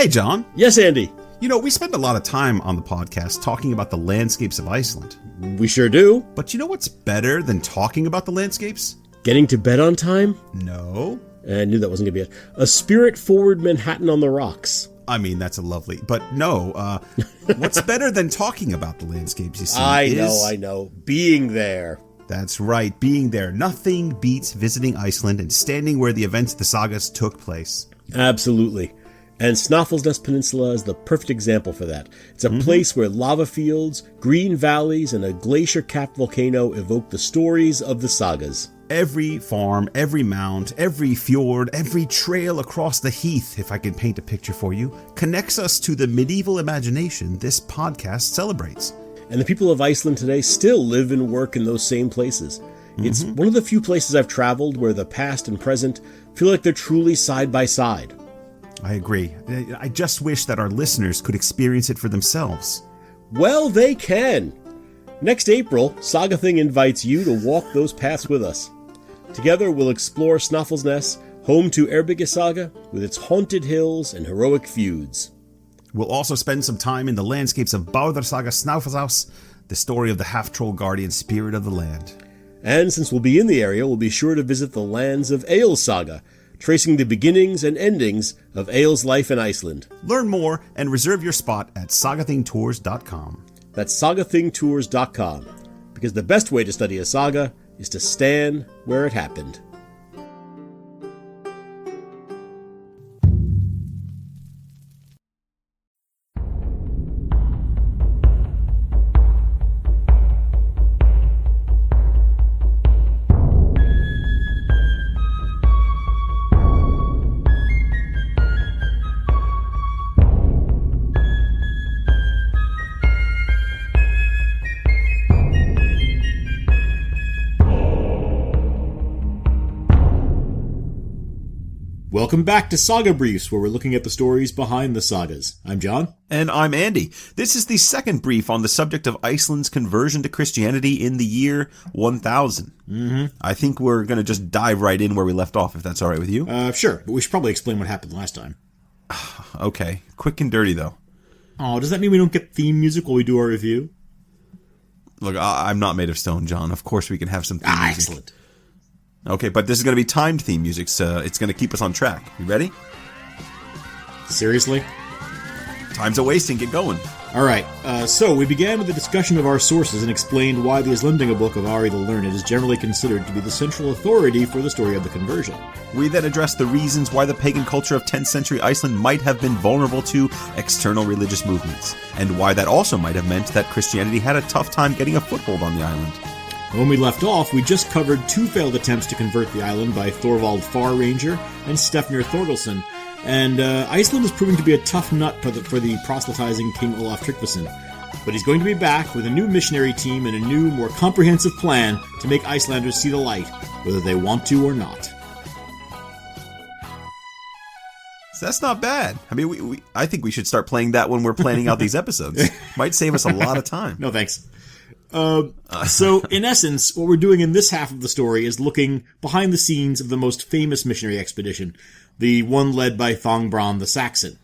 Hey, John. Yes, Andy. You know, we spend a lot of time on the podcast talking about the landscapes of Iceland. We sure do. But you know what's better than talking about the landscapes? Getting to bed on time? No. I knew that wasn't going to be it. A spirit-forward Manhattan on the rocks. I mean, that's a lovely... But no, what's better than talking about the landscapes, you see, I know. Being there. That's right, being there. Nothing beats visiting Iceland and standing where the events of the sagas took place. Absolutely. And Snæfellsnes Peninsula is the perfect example for that. It's a place where lava fields, green valleys, and a glacier-capped volcano evoke the stories of the sagas. Every farm, every mound, every fjord, every trail across the heath, if I can paint a picture for you, connects us to the medieval imagination this podcast celebrates. And the people of Iceland today still live and work in those same places. It's one of the few places I've traveled where the past and present feel like they're truly side by side. I agree. I just wish that our listeners could experience it for themselves. Well, they can. Next April, Saga Thing invites you to walk those paths with us. Together, we'll explore Snæfellsnes, home to Eyrbyggja Saga, with its haunted hills and heroic feuds. We'll also spend some time in the landscapes of Bárðar Saga Snæfellsnes, the story of the half-troll guardian spirit of the land. And since we'll be in the area, we'll be sure to visit the lands of Egil's Saga, tracing the beginnings and endings of Egil's life in Iceland. Learn more and reserve your spot at sagathingtours.com. That's sagathingtours.com, because the best way to study a saga is to stand where it happened. Welcome back to Saga Briefs, where we're looking at the stories behind the sagas. I'm John. And I'm Andy. This is the second brief on the subject of Iceland's conversion to Christianity in the year 1000. I think we're going to just dive right in where we left off, if that's all right with you. Sure, but we should probably explain what happened last time. Okay. Quick and dirty, though. Oh, does that mean we don't get theme music while we do our review? Look, I'm not made of stone, John. Of course we can have some theme music. Excellent. Okay, but this is going to be timed theme music, so it's going to keep us on track. You ready? Seriously? Time's a wasting. Get going. All right. So we began with a discussion of our sources and explained why the Icelandic book of Ari the Learned is generally considered to be the central authority for the story of the conversion. We then addressed the reasons why the pagan culture of 10th century Iceland might have been vulnerable to external religious movements, and why that also might have meant that Christianity had a tough time getting a foothold on the island. When we left off, we just covered two failed attempts to convert the island by Thorvald Farranger and Stefnir Thorgilsson, and Iceland is proving to be a tough nut for the proselytizing King Olaf Tryggvason. But he's going to be back with a new missionary team and a new, more comprehensive plan to make Icelanders see the light, whether they want to or not. So that's not bad. I mean, I think we should start playing that when we're planning out these episodes. Might save us a lot of time. No, thanks. So, in essence, what we're doing in this half of the story is looking behind the scenes of the most famous missionary expedition, the one led by Thorbrand the Saxon.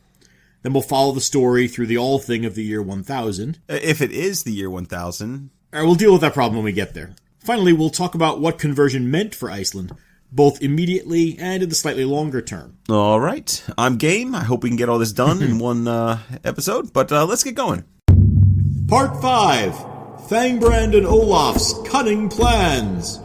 Then we'll follow the story through the Althing of the year 1000. If it is the year 1000. We'll deal with that problem when we get there. Finally, we'll talk about what conversion meant for Iceland, both immediately and in the slightly longer term. All right. I'm game. I hope we can get all this done in one episode, but let's get going. Part 5. Thangbrand and Olaf's cunning plans.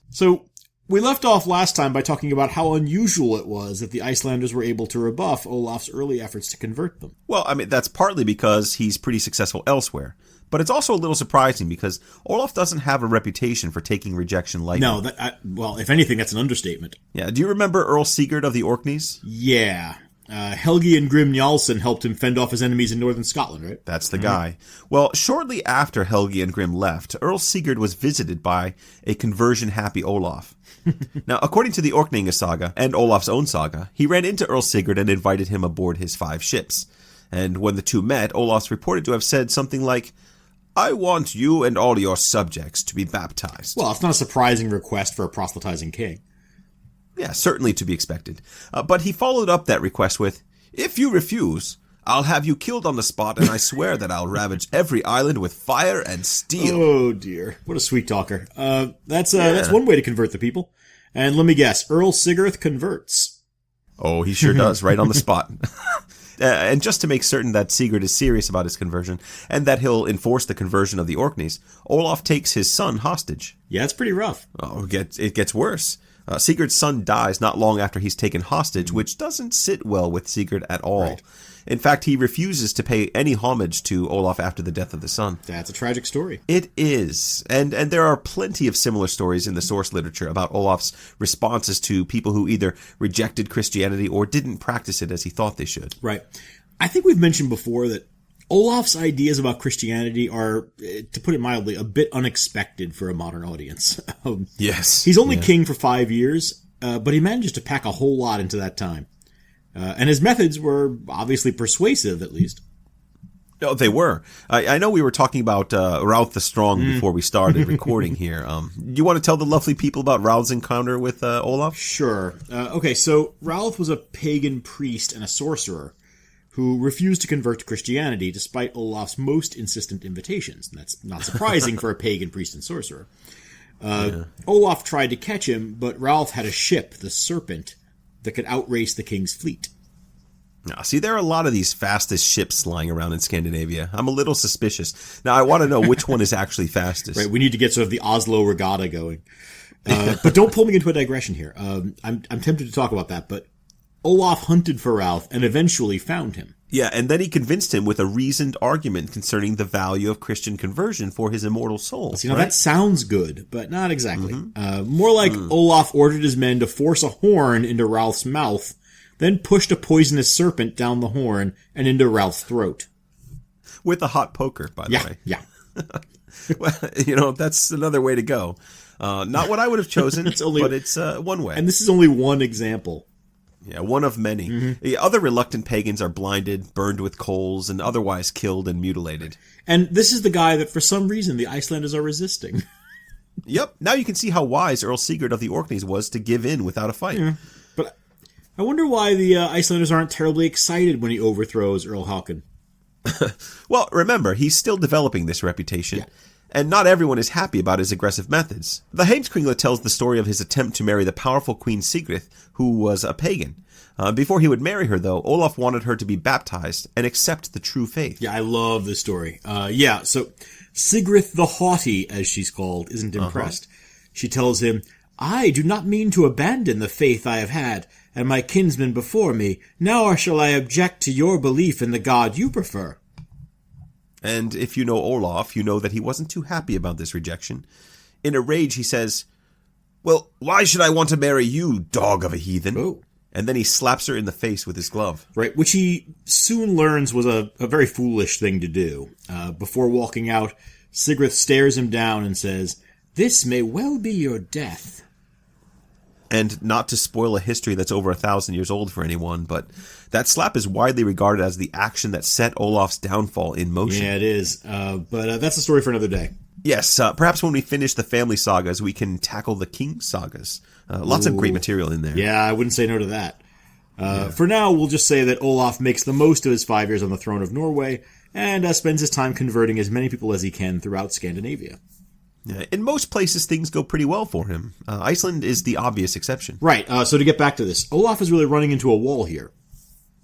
So, we left off last time by talking about how unusual it was that the Icelanders were able to rebuff Olaf's early efforts to convert them. Well, I mean, that's partly because he's pretty successful elsewhere. But it's also a little surprising because Olaf doesn't have a reputation for taking rejection lightly. No, well, if anything, that's an understatement. Yeah, do you remember Earl Sigurd of the Orkneys? Yeah. Helgi and Grim Njalsson helped him fend off his enemies in northern Scotland, right? That's the guy. Well, shortly after Helgi and Grim left, Earl Sigurd was visited by a conversion-happy Olaf. Now, according to the Orkneyinga saga and Olaf's own saga, he ran into Earl Sigurd and invited him aboard his 5 ships. And when the two met, Olaf's reported to have said something like, "I want you and all your subjects to be baptized." Well, it's not a surprising request for a proselytizing king. Yeah, certainly to be expected. But he followed up that request with, "If you refuse, I'll have you killed on the spot, and I swear that I'll ravage every island with fire and steel." Oh, dear. What a sweet talker. That's one way to convert the people. And let me guess, Earl Sigurd converts. Oh, he sure does, right on the spot. And just to make certain that Sigurd is serious about his conversion, and that he'll enforce the conversion of the Orkneys, Olaf takes his son hostage. Yeah, it's pretty rough. Oh, it gets worse. Sigurd's son dies not long after he's taken hostage, which doesn't sit well with Sigurd at all. Right. In fact, he refuses to pay any homage to Olaf after the death of the son. That's a tragic story. It is. And there are plenty of similar stories in the source literature about Olaf's responses to people who either rejected Christianity or didn't practice it as he thought they should. Right. I think we've mentioned before that Olaf's ideas about Christianity are, to put it mildly, a bit unexpected for a modern audience. Yes. He's only king for 5 years, but he manages to pack a whole lot into that time. And his methods were obviously persuasive, at least. Oh, they were. I know we were talking about Ralph the Strong before we started recording here. You want to tell the lovely people about Ralph's encounter with Olaf? Sure. Okay, so Ralph was a pagan priest and a sorcerer who refused to convert to Christianity despite Olaf's most insistent invitations. And that's not surprising for a pagan priest and sorcerer. Olaf tried to catch him, but Ralph had a ship, the Serpent, that could outrace the king's fleet. Now, see, there are a lot of these fastest ships lying around in Scandinavia. I'm a little suspicious. Now, I want to know which one is actually fastest. Right, we need to get sort of the Oslo Regatta going. But don't pull me into a digression here. I'm tempted to talk about that, but Olaf hunted for Ralph and eventually found him. Yeah, and then he convinced him with a reasoned argument concerning the value of Christian conversion for his immortal soul. So, that sounds good, but not exactly. More like Olaf ordered his men to force a horn into Ralph's mouth, then pushed a poisonous serpent down the horn and into Ralph's throat. With a hot poker, by the way. Yeah. Well, that's another way to go. Not what I would have chosen, but it's one way. And this is only one example. Yeah, one of many. The other reluctant pagans are blinded, burned with coals, and otherwise killed and mutilated. And this is the guy that for some reason the Icelanders are resisting. Yep. Now you can see how wise Earl Sigurd of the Orkneys was to give in without a fight. Yeah. But I wonder why the Icelanders aren't terribly excited when he overthrows Earl Håkon. Well, remember, he's still developing this reputation. Yeah. And not everyone is happy about his aggressive methods. The Heimskringla tells the story of his attempt to marry the powerful Queen Sigrid, who was a pagan. Before he would marry her, though, Olaf wanted her to be baptized and accept the true faith. Yeah, I love this story. So Sigrid the Haughty, as she's called, isn't impressed. She tells him, "I do not mean to abandon the faith I have had, and my kinsmen before me. Now shall I object to your belief in the God you prefer." And if you know Olaf, you know that he wasn't too happy about this rejection. In a rage, he says, "Well, why should I want to marry you, dog of a heathen?" Oh. And then he slaps her in the face with his glove. Right, which he soon learns was a very foolish thing to do. Before walking out, Sigrid stares him down and says, "This may well be your death." And not to spoil a history that's over 1,000 years old for anyone, but that slap is widely regarded as the action that set Olaf's downfall in motion. Yeah, it is. But that's a story for another day. Yes, perhaps when we finish the family sagas, we can tackle the king sagas. Lots of great material in there. Yeah, I wouldn't say no to that. For now, we'll just say that Olaf makes the most of his 5 years on the throne of Norway and spends his time converting as many people as he can throughout Scandinavia. In most places, things go pretty well for him. Iceland is the obvious exception. Right, so to get back to this, Olaf is really running into a wall here.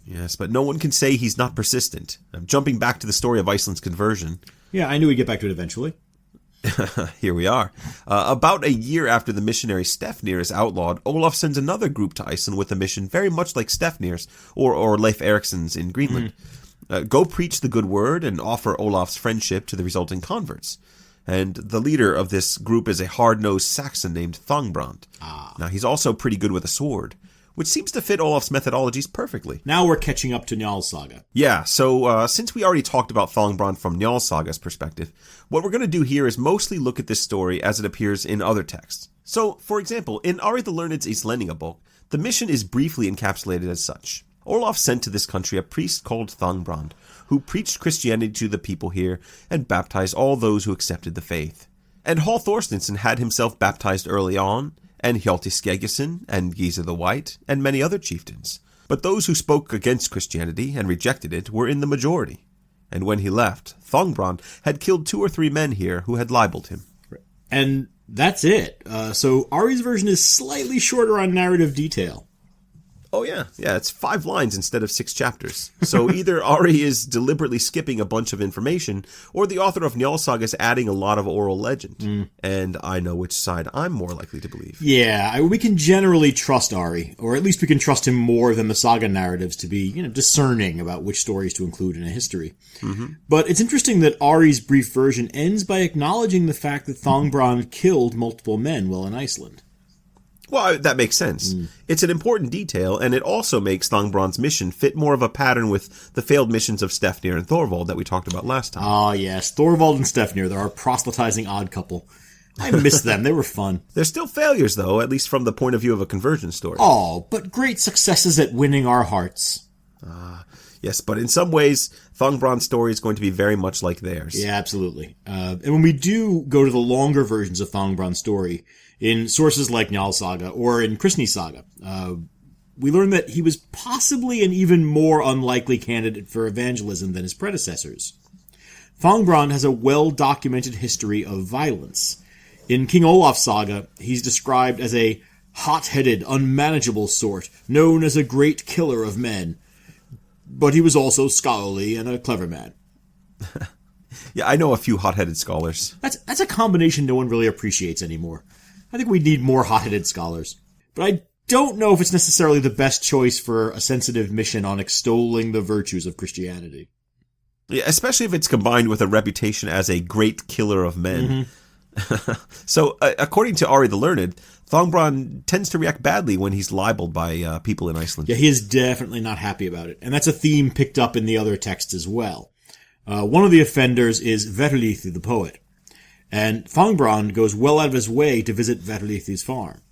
Yes, but no one can say he's not persistent. Jumping back to the story of Iceland's conversion. Yeah, I knew we'd get back to it eventually. Here we are. About a year after the missionary Stefnir is outlawed, Olaf sends another group to Iceland with a mission very much like Stefnir's or Leif Eriksson's in Greenland. Go preach the good word and offer Olaf's friendship to the resulting converts. And the leader of this group is a hard-nosed Saxon named Thangbrand. Now, he's also pretty good with a sword, which seems to fit Olaf's methodologies perfectly. Now we're catching up to Njál's saga. Yeah, so since we already talked about Thangbrand from Njál's saga's perspective, what we're going to do here is mostly look at this story as it appears in other texts. So, for example, in Ari the Learned's Islendingabok, the mission is briefly encapsulated as such. Olaf sent to this country a priest called Thangbrand, who preached Christianity to the people here and baptized all those who accepted the faith. And Hall Thorstensen had himself baptized early on, and Hjalti Skeggisson, and Giza the White, and many other chieftains. But those who spoke against Christianity and rejected it were in the majority. And when he left, Thongbrand had killed 2 or 3 men here who had libeled him. And that's it. So Ari's version is slightly shorter on narrative detail. Oh, yeah. Yeah, it's 5 lines instead of 6 chapters. So either Ari is deliberately skipping a bunch of information, or the author of Njal Saga is adding a lot of oral legend. And I know which side I'm more likely to believe. Yeah, we can generally trust Ari, or at least we can trust him more than the saga narratives to be, discerning about which stories to include in a history. But it's interesting that Ari's brief version ends by acknowledging the fact that Thongbrand killed multiple men while in Iceland. Well, that makes sense. It's an important detail, and it also makes Thongbrand's mission fit more of a pattern with the failed missions of Stefnir and Thorvald that we talked about last time. Ah, yes. Thorvald and Stefnir, they're our proselytizing odd couple. I miss them. They were fun. They're still failures, though, at least from the point of view of a conversion story. Oh, but great successes at winning our hearts. Yes, but in some ways, Thongbrand's story is going to be very much like theirs. Yeah, absolutely. And when we do go to the longer versions of Thongbrand's story, in sources like Njal Saga or in Kristni's Saga, we learn that he was possibly an even more unlikely candidate for evangelism than his predecessors. Thongbrand has a well-documented history of violence. In King Olaf's Saga, he's described as a hot-headed, unmanageable sort, known as a great killer of men. But he was also scholarly and a clever man. Yeah, I know a few hot-headed scholars. That's a combination no one really appreciates anymore. I think we need more hot-headed scholars. But I don't know if it's necessarily the best choice for a sensitive mission on extolling the virtues of Christianity. Yeah, especially if it's combined with a reputation as a great killer of men. So, according to Ari the Learned, Thongbrand tends to react badly when he's libeled by people in Iceland. Yeah, he is definitely not happy about it. And that's a theme picked up in the other texts as well. One of the offenders is Verlithu the poet. And Thongbrand goes well out of his way to visit Verlithu's farm.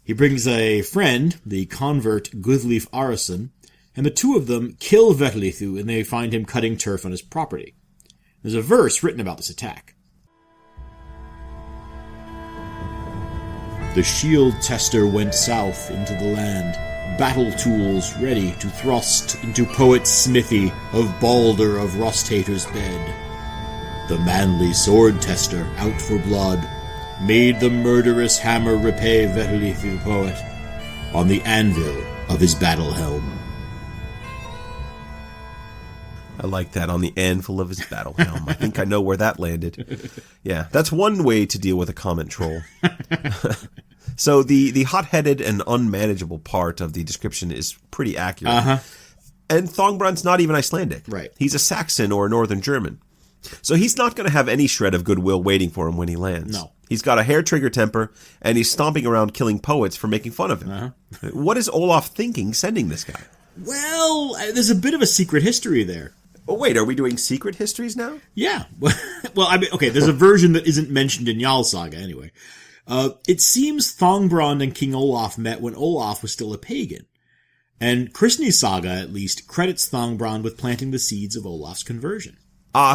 He brings a friend, the convert Guðleif Arason, and the two of them kill Verlithu and they find him cutting turf on his property. There's a verse written about this attack. The shield tester went south into the land, battle tools ready to thrust into poet's smithy of Balder of Rosthater's bed. The manly sword tester, out for blood, made the murderous hammer repay Verlithu the poet on the anvil of his battle helm. I like that, on the anvil of his battle helm. I think I know where that landed. Yeah, that's one way to deal with a comment troll. So the hot-headed and unmanageable part of the description is pretty accurate. And Thongbrand's not even Icelandic. Right. He's a Saxon or a Northern German. So he's not going to have any shred of goodwill waiting for him when he lands. No. He's got a hair-trigger temper, and he's stomping around killing poets for making fun of him. What is Olaf thinking sending this guy? Well, there's a bit of a secret history there. Oh, wait, are we doing secret histories now? Yeah. Well, I mean, okay, there's a version that isn't mentioned in Njal Saga anyway. It seems Thongbrand and King Olaf met when Olaf was still a pagan. And Kristni's Saga, at least, credits Thongbrand with planting the seeds of Olaf's conversion.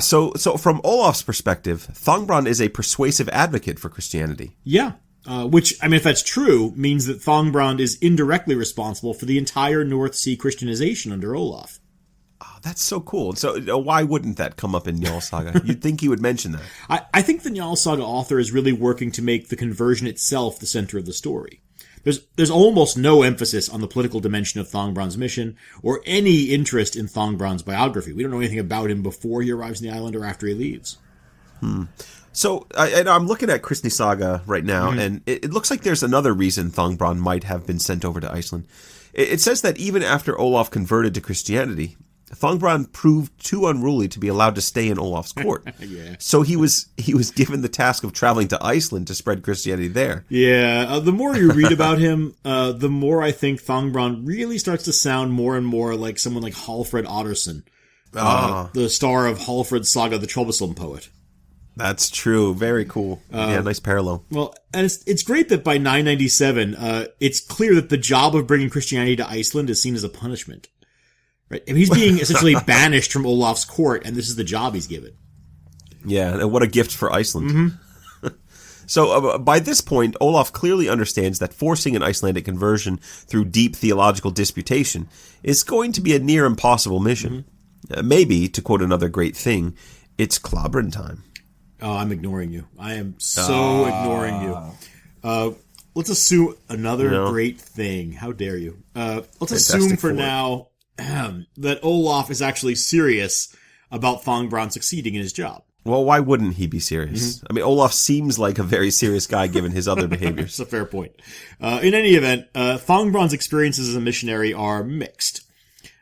So from Olaf's perspective, Thongbrand is a persuasive advocate for Christianity. Yeah. Which, I mean, if that's true, means that Thongbrand is indirectly responsible for the entire North Sea Christianization under Olaf. Oh, that's so cool. So why wouldn't that come up in Njal Saga? You'd think he would mention that. I think the Njal Saga author is really working to make the conversion itself the center of the story. There's almost no emphasis on the political dimension of Thongbrand's mission, or any interest in Thongbrand's biography. We don't know anything about him before he arrives in the island or after he leaves. So I'm looking at Kristni's Saga right now, and it looks like there's another reason Thongbrand might have been sent over to Iceland. It says that even after Olaf converted to Christianity, Thongbrand proved too unruly to be allowed to stay in Olaf's court. Yeah. So he was given the task of traveling to Iceland to spread Christianity there. Yeah, the more you read about him, the more I think Thongbrand really starts to sound more and more like someone like Hallfred Otterson, the star of Hallfred's Saga, the Troublesome Poet. That's true. Very cool. Yeah, nice parallel. Well, and it's great that by 997, it's clear that the job of bringing Christianity to Iceland is seen as a punishment. Right? I mean, he's being essentially banished from Olaf's court, and this is the job he's given. Yeah, and what a gift for Iceland. So by this point, Olaf clearly understands that forcing an Icelandic conversion through deep theological disputation is going to be a near impossible mission. Maybe, to quote another great thing, it's clobbering time. Oh, I'm ignoring you. I am so ignoring you. Let's assume another great thing. How dare you? Let's assume for now that Olaf is actually serious about Thongbrann succeeding in his job. Well, why wouldn't he be serious? I mean, Olaf seems like a very serious guy given his other behaviors. That's a fair point. In any event, Thongbrann's experiences as a missionary are mixed.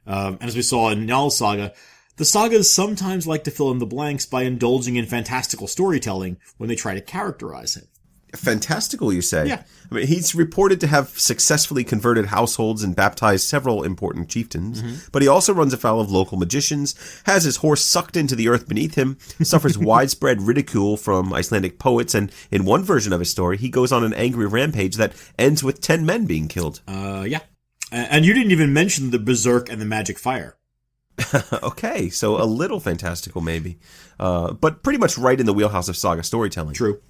And as we saw in Njal's saga, the sagas sometimes like to fill in the blanks by indulging in fantastical storytelling when they try to characterize him. Fantastical, you say? Yeah. I mean, he's reported to have successfully converted households and baptized several important chieftains, but he also runs afoul of local magicians, has his horse sucked into the earth beneath him, suffers widespread ridicule from Icelandic poets, and in one version of his story, he goes on an angry rampage that ends with 10 men being killed. Yeah. And you didn't even mention the berserk and the magic fire. Okay, so a little fantastical maybe, but pretty much right in the wheelhouse of saga storytelling. True.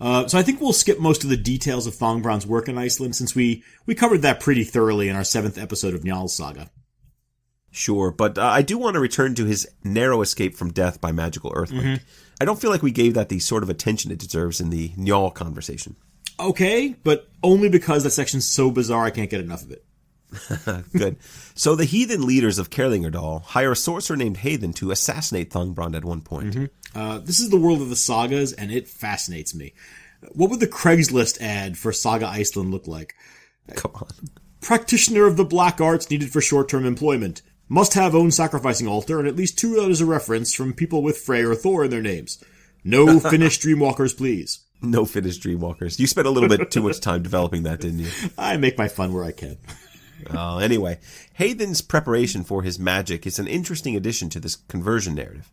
So I think we'll skip most of the details of Thongbrann's work in Iceland since we covered that pretty thoroughly in our 7th episode of Njal's saga. Sure, but I do want to return to his narrow escape from death by magical earthquake. I don't feel like we gave that the sort of attention it deserves in the Njal conversation. Okay, but only because that section's so bizarre I can't get enough of it. Good. So the heathen leaders of Kerlingardal hire a sorcerer named Hathen to assassinate Thongbrann at one point. This is the world of the sagas, and it fascinates me. What would the Craigslist ad for Saga Iceland look like? Come on. Practitioner of the black arts needed for short-term employment. Must have own sacrificing altar and at least 2 letters of reference from people with Frey or Thor in their names. No Finnish dreamwalkers, please. No Finnish dreamwalkers. You spent a little bit too much time developing that, didn't you? I make my fun where I can. Anyway, Hathen's preparation for his magic is an interesting addition to this conversion narrative.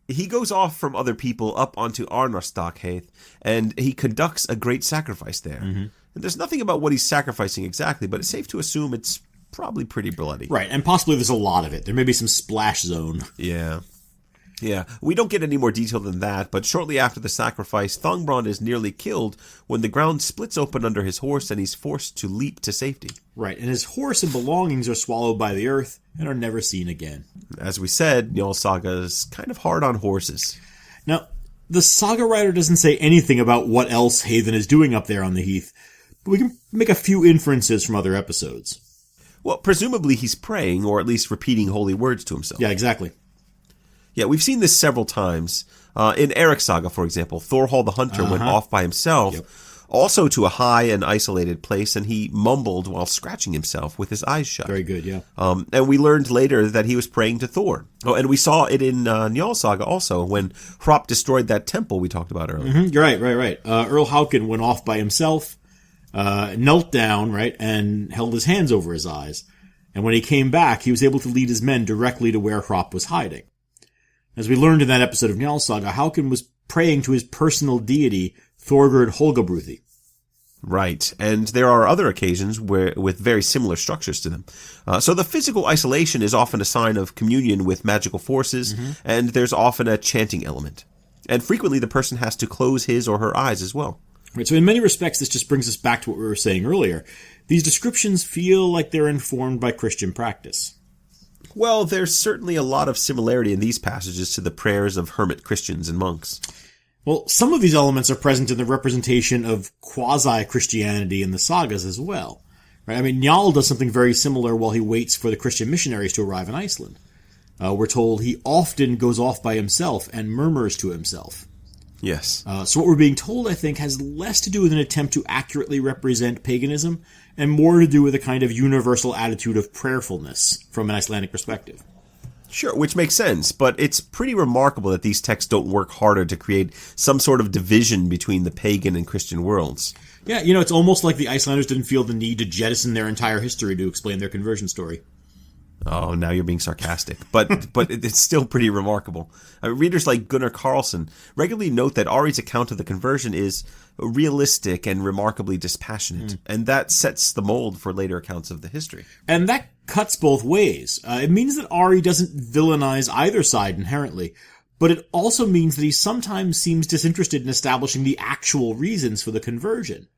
He goes off from other people up onto Arnarstokheath, and he conducts a great sacrifice there. And there's nothing about what he's sacrificing exactly, but it's safe to assume it's probably pretty bloody. Right, and possibly there's a lot of it. There may be some splash zone. Yeah, we don't get any more detail than that, but shortly after the sacrifice, Thongbrann is nearly killed when the ground splits open under his horse and he's forced to leap to safety. Right, and his horse and belongings are swallowed by the earth and are never seen again. As we said, Njal Saga is kind of hard on horses. Now, the saga writer doesn't say anything about what else Hathen is doing up there on the heath, but we can make a few inferences from other episodes. Well, presumably he's praying, or at least repeating holy words to himself. Yeah, exactly. Yeah, we've seen this several times. In Eric's saga, for example, Thorhall the Hunter went off by himself, also to a high and isolated place, and he mumbled while scratching himself with his eyes shut. Very good, yeah. And we learned later that he was praying to Thor. Oh, and we saw it in Njal's saga also, when Hrop destroyed that temple we talked about earlier. You're right. Earl Hauken went off by himself, knelt down, right, and held his hands over his eyes. And when he came back, he was able to lead his men directly to where Hrop was hiding. As we learned in that episode of Njal's saga, Hauken was praying to his personal deity, Thorgerd Holgabruthi. Right, and there are other occasions with very similar structures to them. So the physical isolation is often a sign of communion with magical forces, and there's often a chanting element. And frequently the person has to close his or her eyes as well. Right, so in many respects, this just brings us back to what we were saying earlier. These descriptions feel like they're informed by Christian practice. Well, there's certainly a lot of similarity in these passages to the prayers of hermit Christians and monks. Well, some of these elements are present in the representation of quasi-Christianity in the sagas as well. Right? I mean, Njal does something very similar while he waits for the Christian missionaries to arrive in Iceland. We're told he often goes off by himself and murmurs to himself. Yes. So what we're being told, I think, has less to do with an attempt to accurately represent paganism and more to do with a kind of universal attitude of prayerfulness from an Icelandic perspective. Sure, which makes sense, but it's pretty remarkable that these texts don't work harder to create some sort of division between the pagan and Christian worlds. Yeah, it's almost like the Icelanders didn't feel the need to jettison their entire history to explain their conversion story. Oh, now you're being sarcastic. But it's still pretty remarkable. Readers like Gunnar Carlson regularly note that Ari's account of the conversion is realistic and remarkably dispassionate, and that sets the mold for later accounts of the history. And that cuts both ways. It means that Ari doesn't villainize either side inherently, but it also means that he sometimes seems disinterested in establishing the actual reasons for the conversion.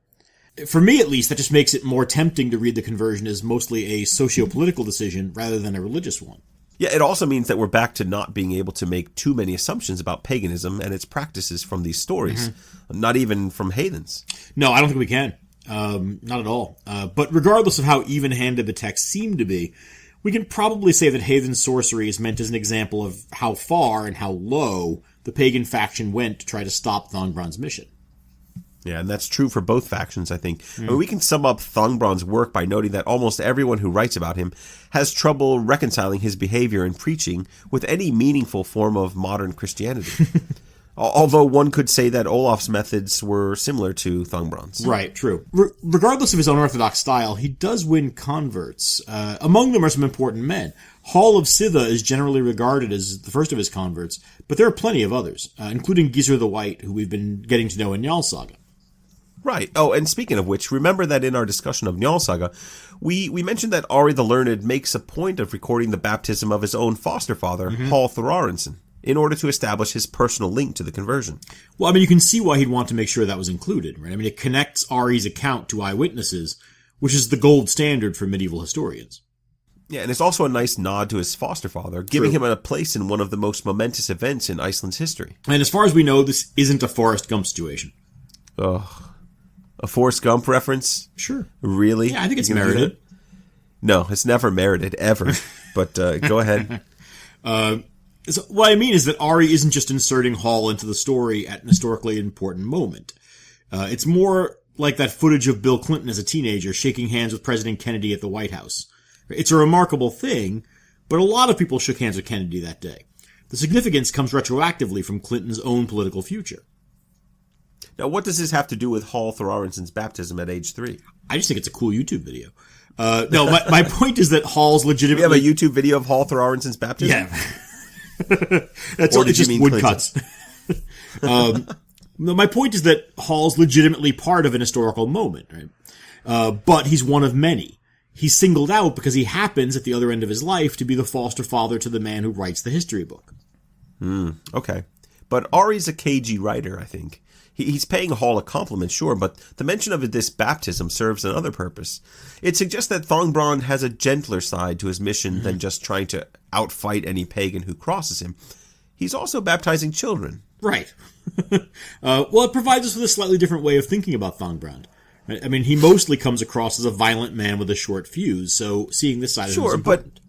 For me, at least, that just makes it more tempting to read the conversion as mostly a socio-political decision rather than a religious one. Yeah, it also means that we're back to not being able to make too many assumptions about paganism and its practices from these stories, not even from heathens. No, I don't think we can. Not at all. But regardless of how even-handed the texts seem to be, we can probably say that heathen sorcery is meant as an example of how far and how low the pagan faction went to try to stop Thangbrand's mission. Yeah, and that's true for both factions, I think. I mean, we can sum up Thangbrand's work by noting that almost everyone who writes about him has trouble reconciling his behavior and preaching with any meaningful form of modern Christianity. Although one could say that Olaf's methods were similar to Thangbrand's. Right, true. Regardless of his unorthodox style, he does win converts. Among them are some important men. Hall of Sitha is generally regarded as the first of his converts, but there are plenty of others, including Gizur the White, who we've been getting to know in Njal Saga. Right. Oh, and speaking of which, remember that in our discussion of Njal Saga, we mentioned that Ari the Learned makes a point of recording the baptism of his own foster father, Hall Thorarensen, in order to establish his personal link to the conversion. Well, I mean, you can see why he'd want to make sure that was included, right? I mean, it connects Ari's account to eyewitnesses, which is the gold standard for medieval historians. Yeah, and it's also a nice nod to his foster father, giving him a place in one of the most momentous events in Iceland's history. And as far as we know, this isn't a Forrest Gump situation. Ugh. A Forrest Gump reference? Sure. Really? Yeah, I think it's merited. No, it's never merited, ever. But go ahead. So what I mean is that Ari isn't just inserting Hall into the story at an historically important moment. It's more like that footage of Bill Clinton as a teenager shaking hands with President Kennedy at the White House. It's a remarkable thing, but a lot of people shook hands with Kennedy that day. The significance comes retroactively from Clinton's own political future. Now, what does this have to do with Hall Thorarensen's baptism at age 3? I just think it's a cool YouTube video. No, my point is that Hall's legitimately... We have a YouTube video of Hall Thorarensen's baptism? Yeah. That's all, it's just woodcuts. No, my point is that Hall's legitimately part of an historical moment, right? But he's one of many. He's singled out because he happens at the other end of his life to be the foster father to the man who writes the history book. Okay. But Ari's a cagey writer, I think. He's paying Hall a compliment, sure, but the mention of this baptism serves another purpose. It suggests that Thangbrand has a gentler side to his mission than just trying to outfight any pagan who crosses him. He's also baptizing children. Right. Well, it provides us with a slightly different way of thinking about Thangbrand. I mean, he mostly comes across as a violent man with a short fuse, so seeing this side of him is important.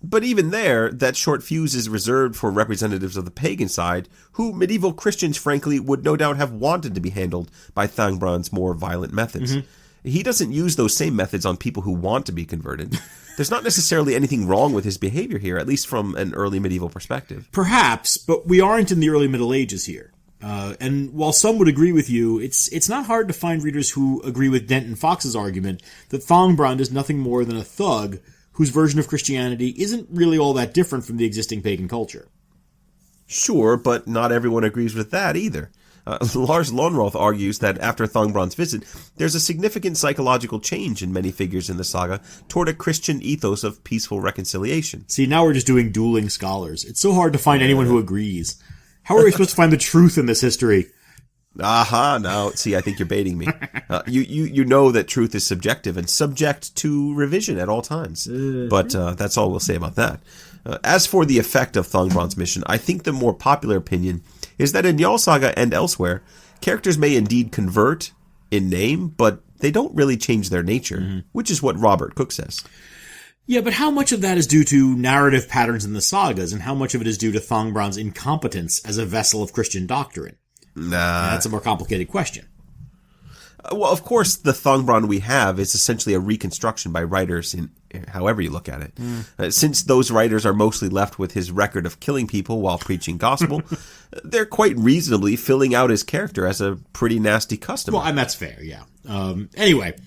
But even there, that short fuse is reserved for representatives of the pagan side, who medieval Christians, frankly, would no doubt have wanted to be handled by Thangbrand's more violent methods. He doesn't use those same methods on people who want to be converted. There's not necessarily anything wrong with his behavior here, at least from an early medieval perspective. Perhaps, but we aren't in the early Middle Ages here. And while some would agree with you, it's not hard to find readers who agree with Denton Fox's argument that Thangbrand is nothing more than a thug whose version of Christianity isn't really all that different from the existing pagan culture. Sure, but not everyone agrees with that either. Lars Lonroth argues that after Thangbrand's visit, there's a significant psychological change in many figures in the saga toward a Christian ethos of peaceful reconciliation. See, now we're just doing dueling scholars. It's so hard to find anyone who agrees. How are we supposed to find the truth in this history? Aha, now, see, I think you're baiting me. You know that truth is subjective and subject to revision at all times. But that's all we'll say about that. As for the effect of Thangbrand's mission, I think the more popular opinion is that in Njal Saga and elsewhere, characters may indeed convert in name, but they don't really change their nature, which is what Robert Cook says. Yeah, but how much of that is due to narrative patterns in the sagas, and how much of it is due to Thangbrand's incompetence as a vessel of Christian doctrine? That's a more complicated question. Well, of course, the Thangbrand we have is essentially a reconstruction by writers, in however you look at it. Since those writers are mostly left with his record of killing people while preaching gospel, they're quite reasonably filling out his character as a pretty nasty customer. Well, and that's fair, yeah. Anyway,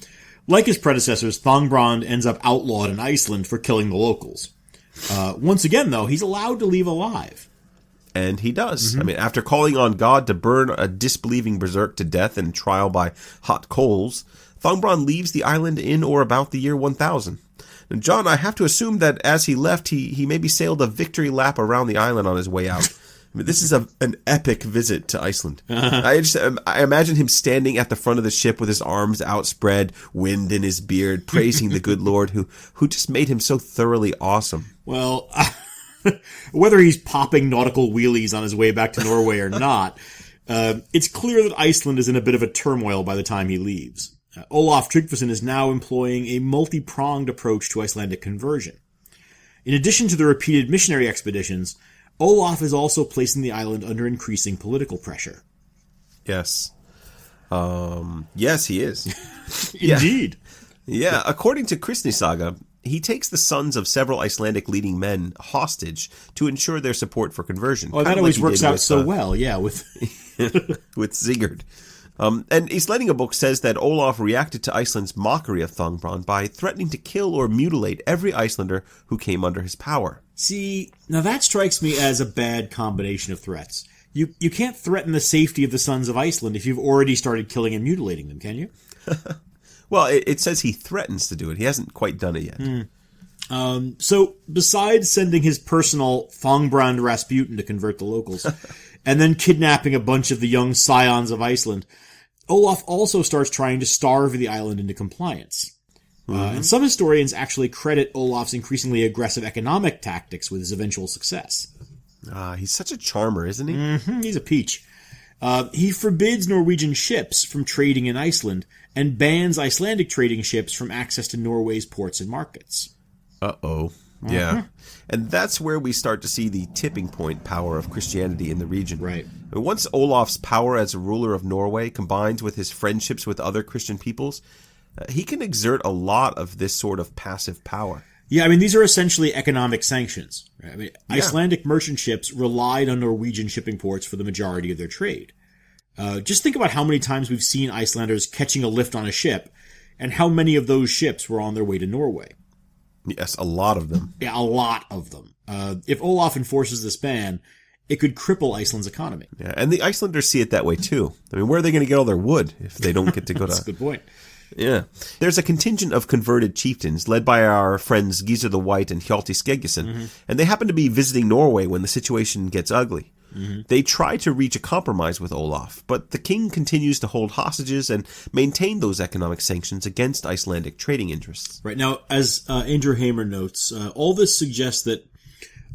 like his predecessors, Thangbrand ends up outlawed in Iceland for killing the locals. Once again, though, he's allowed to leave alive. And he does. I mean, after calling on God to burn a disbelieving berserk to death in trial by hot coals, Thangbrand leaves the island in or about the year 1000. And John, I have to assume that as he left, he maybe sailed a victory lap around the island on his way out. mean, this is an epic visit to Iceland. I imagine him standing at the front of the ship with his arms outspread, wind in his beard, praising the good Lord who just made him so thoroughly awesome. Well, whether he's popping nautical wheelies on his way back to Norway or not, it's clear that Iceland is in a bit of a turmoil by the time he leaves. Olaf Tryggvason is now employing a multi-pronged approach to Icelandic conversion. In addition to the repeated missionary expeditions, Olaf is also placing the island under increasing political pressure. Yes. Yes, he is. Indeed. Yeah, according to Kristni Saga, he takes the sons of several Icelandic leading men hostage to ensure their support for conversion. Oh, that always works out so well, yeah, with with Sigurd. And Icelandic book says that Olaf reacted to Iceland's mockery of Thangbrand by threatening to kill or mutilate every Icelander who came under his power. See, now that strikes me as a bad combination of threats. You can't threaten the safety of the sons of Iceland if you've already started killing and mutilating them, can you? Well, it says he threatens to do it. He hasn't quite done it yet. So, besides sending his personal Thangbrand Rasputin to convert the locals, and then kidnapping a bunch of the young scions of Iceland, Olaf also starts trying to starve the island into compliance. And some historians actually credit Olaf's increasingly aggressive economic tactics with his eventual success. He's such a charmer, isn't he? Mm-hmm, he's a peach. He forbids Norwegian ships from trading in Iceland and bans Icelandic trading ships from access to Norway's ports and markets. Uh-oh. Yeah. And that's where we start to see the tipping point power of Christianity in the region. Right. Once Olaf's power as a ruler of Norway combines with his friendships with other Christian peoples, he can exert a lot of this sort of passive power. Yeah, I mean, these are essentially economic sanctions. Right? I mean, Icelandic merchant ships relied on Norwegian shipping ports for the majority of their trade. Just think about how many times we've seen Icelanders catching a lift on a ship, and how many of those ships were on their way to Norway. Yes, a lot of them. Yeah, a lot of them. If Olaf enforces this ban, it could cripple Iceland's economy. Yeah, and the Icelanders see it that way too. I mean, where are they going to get all their wood if they don't get to go to... That's a good point. Yeah. There's a contingent of converted chieftains led by our friends Giza the White and Hjalti Skeggisson, and they happen to be visiting Norway when the situation gets ugly. They try to reach a compromise with Olaf, but the king continues to hold hostages and maintain those economic sanctions against Icelandic trading interests. Right. Now, as Andrew Hamer notes, all this suggests that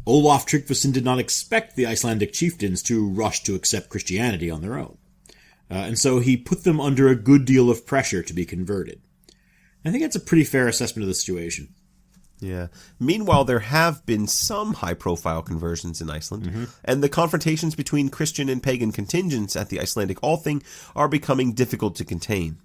Olaf Tryggvason did not expect the Icelandic chieftains to rush to accept Christianity on their own. And so he put them under a good deal of pressure to be converted. I think that's a pretty fair assessment of the situation. Yeah. Meanwhile, there have been some high-profile conversions in Iceland, and the confrontations between Christian and pagan contingents at the Icelandic Althing are becoming difficult to contain.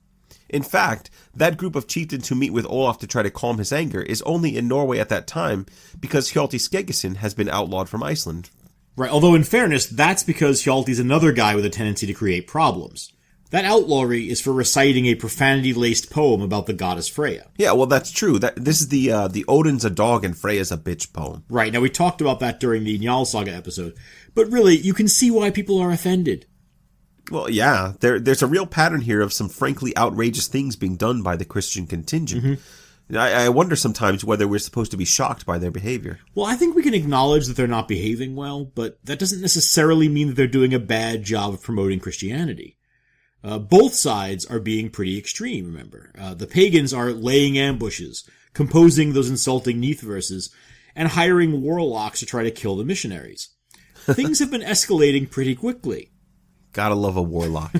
In fact, that group of chieftains who meet with Olaf to try to calm his anger is only in Norway at that time because Hjalti Skeggisson has been outlawed from Iceland. Right, although in fairness, that's because Hjalti's another guy with a tendency to create problems. That outlawry is for reciting a profanity-laced poem about the goddess Freya. Yeah, well, that's true. This is the Odin's a dog and Freya's a bitch poem. Right, now we talked about that during the Njal Saga episode. But really, you can see why people are offended. Well, yeah, there's a real pattern here of some frankly outrageous things being done by the Christian contingent. I wonder sometimes whether we're supposed to be shocked by their behavior. Well, I think we can acknowledge that they're not behaving well, but that doesn't necessarily mean that they're doing a bad job of promoting Christianity. Both sides are being pretty extreme, remember. The pagans are laying ambushes, composing those insulting Neath verses, and hiring warlocks to try to kill the missionaries. Things have been escalating pretty quickly. Gotta love a warlock.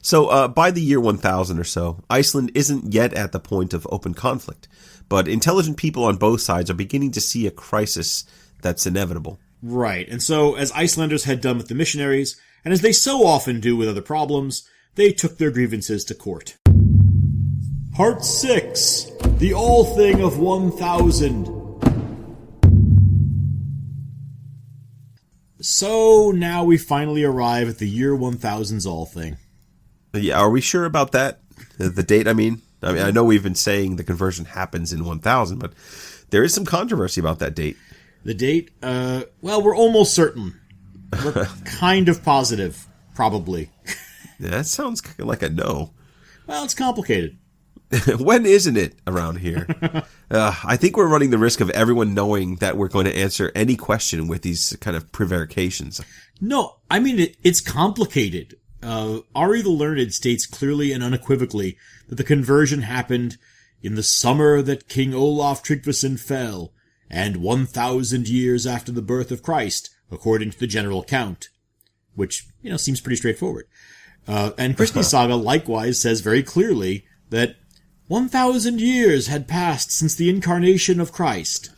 So, by the year 1000 or so, Iceland isn't yet at the point of open conflict, but intelligent people on both sides are beginning to see a crisis that's inevitable. Right, and so as Icelanders had done with the missionaries, and as they so often do with other problems, they took their grievances to court. Part 6. The Althing of 1000. So now we finally arrive at the year 1000's Althing. Yeah, are we sure about that? The date, I mean, I know we've been saying the conversion happens in 1000, but there is some controversy about that date. The date? Well, we're almost certain. We're kind of positive, probably. Yeah, that sounds like a no. Well, it's complicated. When isn't it around here? I think we're running the risk of everyone knowing that we're going to answer any question with these kind of prevarications. No, I mean, it's complicated. Ari the Learned states clearly and unequivocally that the conversion happened in the summer that King Olaf Tryggvason fell, and 1,000 years after the birth of Christ, according to the general count. Which, seems pretty straightforward. And Christie's saga likewise says very clearly that 1,000 years had passed since the incarnation of Christ.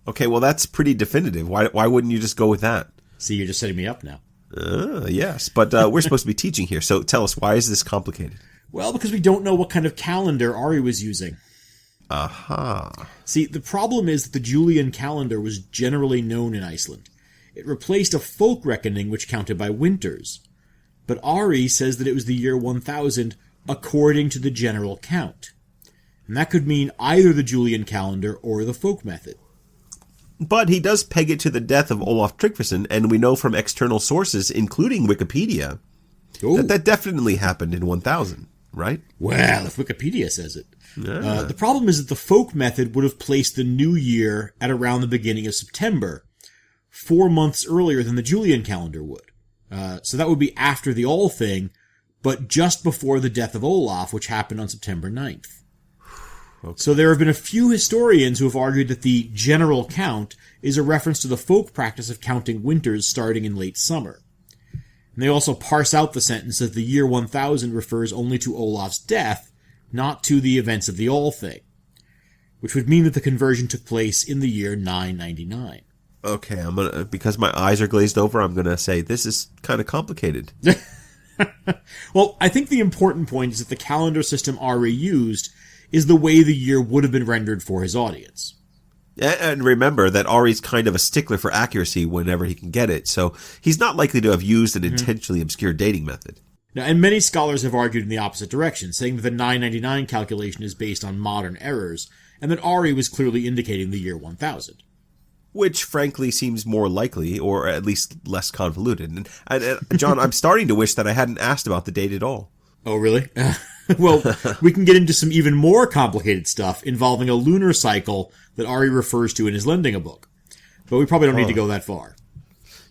Okay, well that's pretty definitive. Why wouldn't you just go with that? See, you're just setting me up now. Yes, but we're supposed to be teaching here, so tell us, why is this complicated? Well, because we don't know what kind of calendar Ari was using. Aha. See, the problem is that the Julian calendar was generally known in Iceland. It replaced a folk reckoning which counted by winters. But Ari says that it was the year 1000 according to the general count. And that could mean either the Julian calendar or the folk method. But he does peg it to the death of Olaf Tryggvason, and we know from external sources, including Wikipedia, that definitely happened in 1000, right? Well, if Wikipedia says it. Yeah. The problem is that the folk method would have placed the new year at around the beginning of September, 4 months earlier than the Julian calendar would. So that would be after the Althing, but just before the death of Olaf, which happened on September 9th. Okay. So there have been a few historians who have argued that the general count is a reference to the folk practice of counting winters starting in late summer. And they also parse out the sentence that the year 1000 refers only to Olaf's death, not to the events of the Althing, which would mean that the conversion took place in the year 999. Okay, because my eyes are glazed over, I'm gonna say this is kind of complicated. Well, I think the important point is that the calendar system Ari used is the way the year would have been rendered for his audience. And remember that Ari's kind of a stickler for accuracy whenever he can get it, so he's not likely to have used an intentionally obscure dating method. Now, and many scholars have argued in the opposite direction, saying that the 999 calculation is based on modern errors, and that Ari was clearly indicating the year 1000. Which, frankly, seems more likely, or at least less convoluted. And John, I'm starting to wish that I hadn't asked about the date at all. Oh, really? Well, we can get into some even more complicated stuff involving a lunar cycle that Ari refers to in his Lendinga book. But we probably don't need to go that far.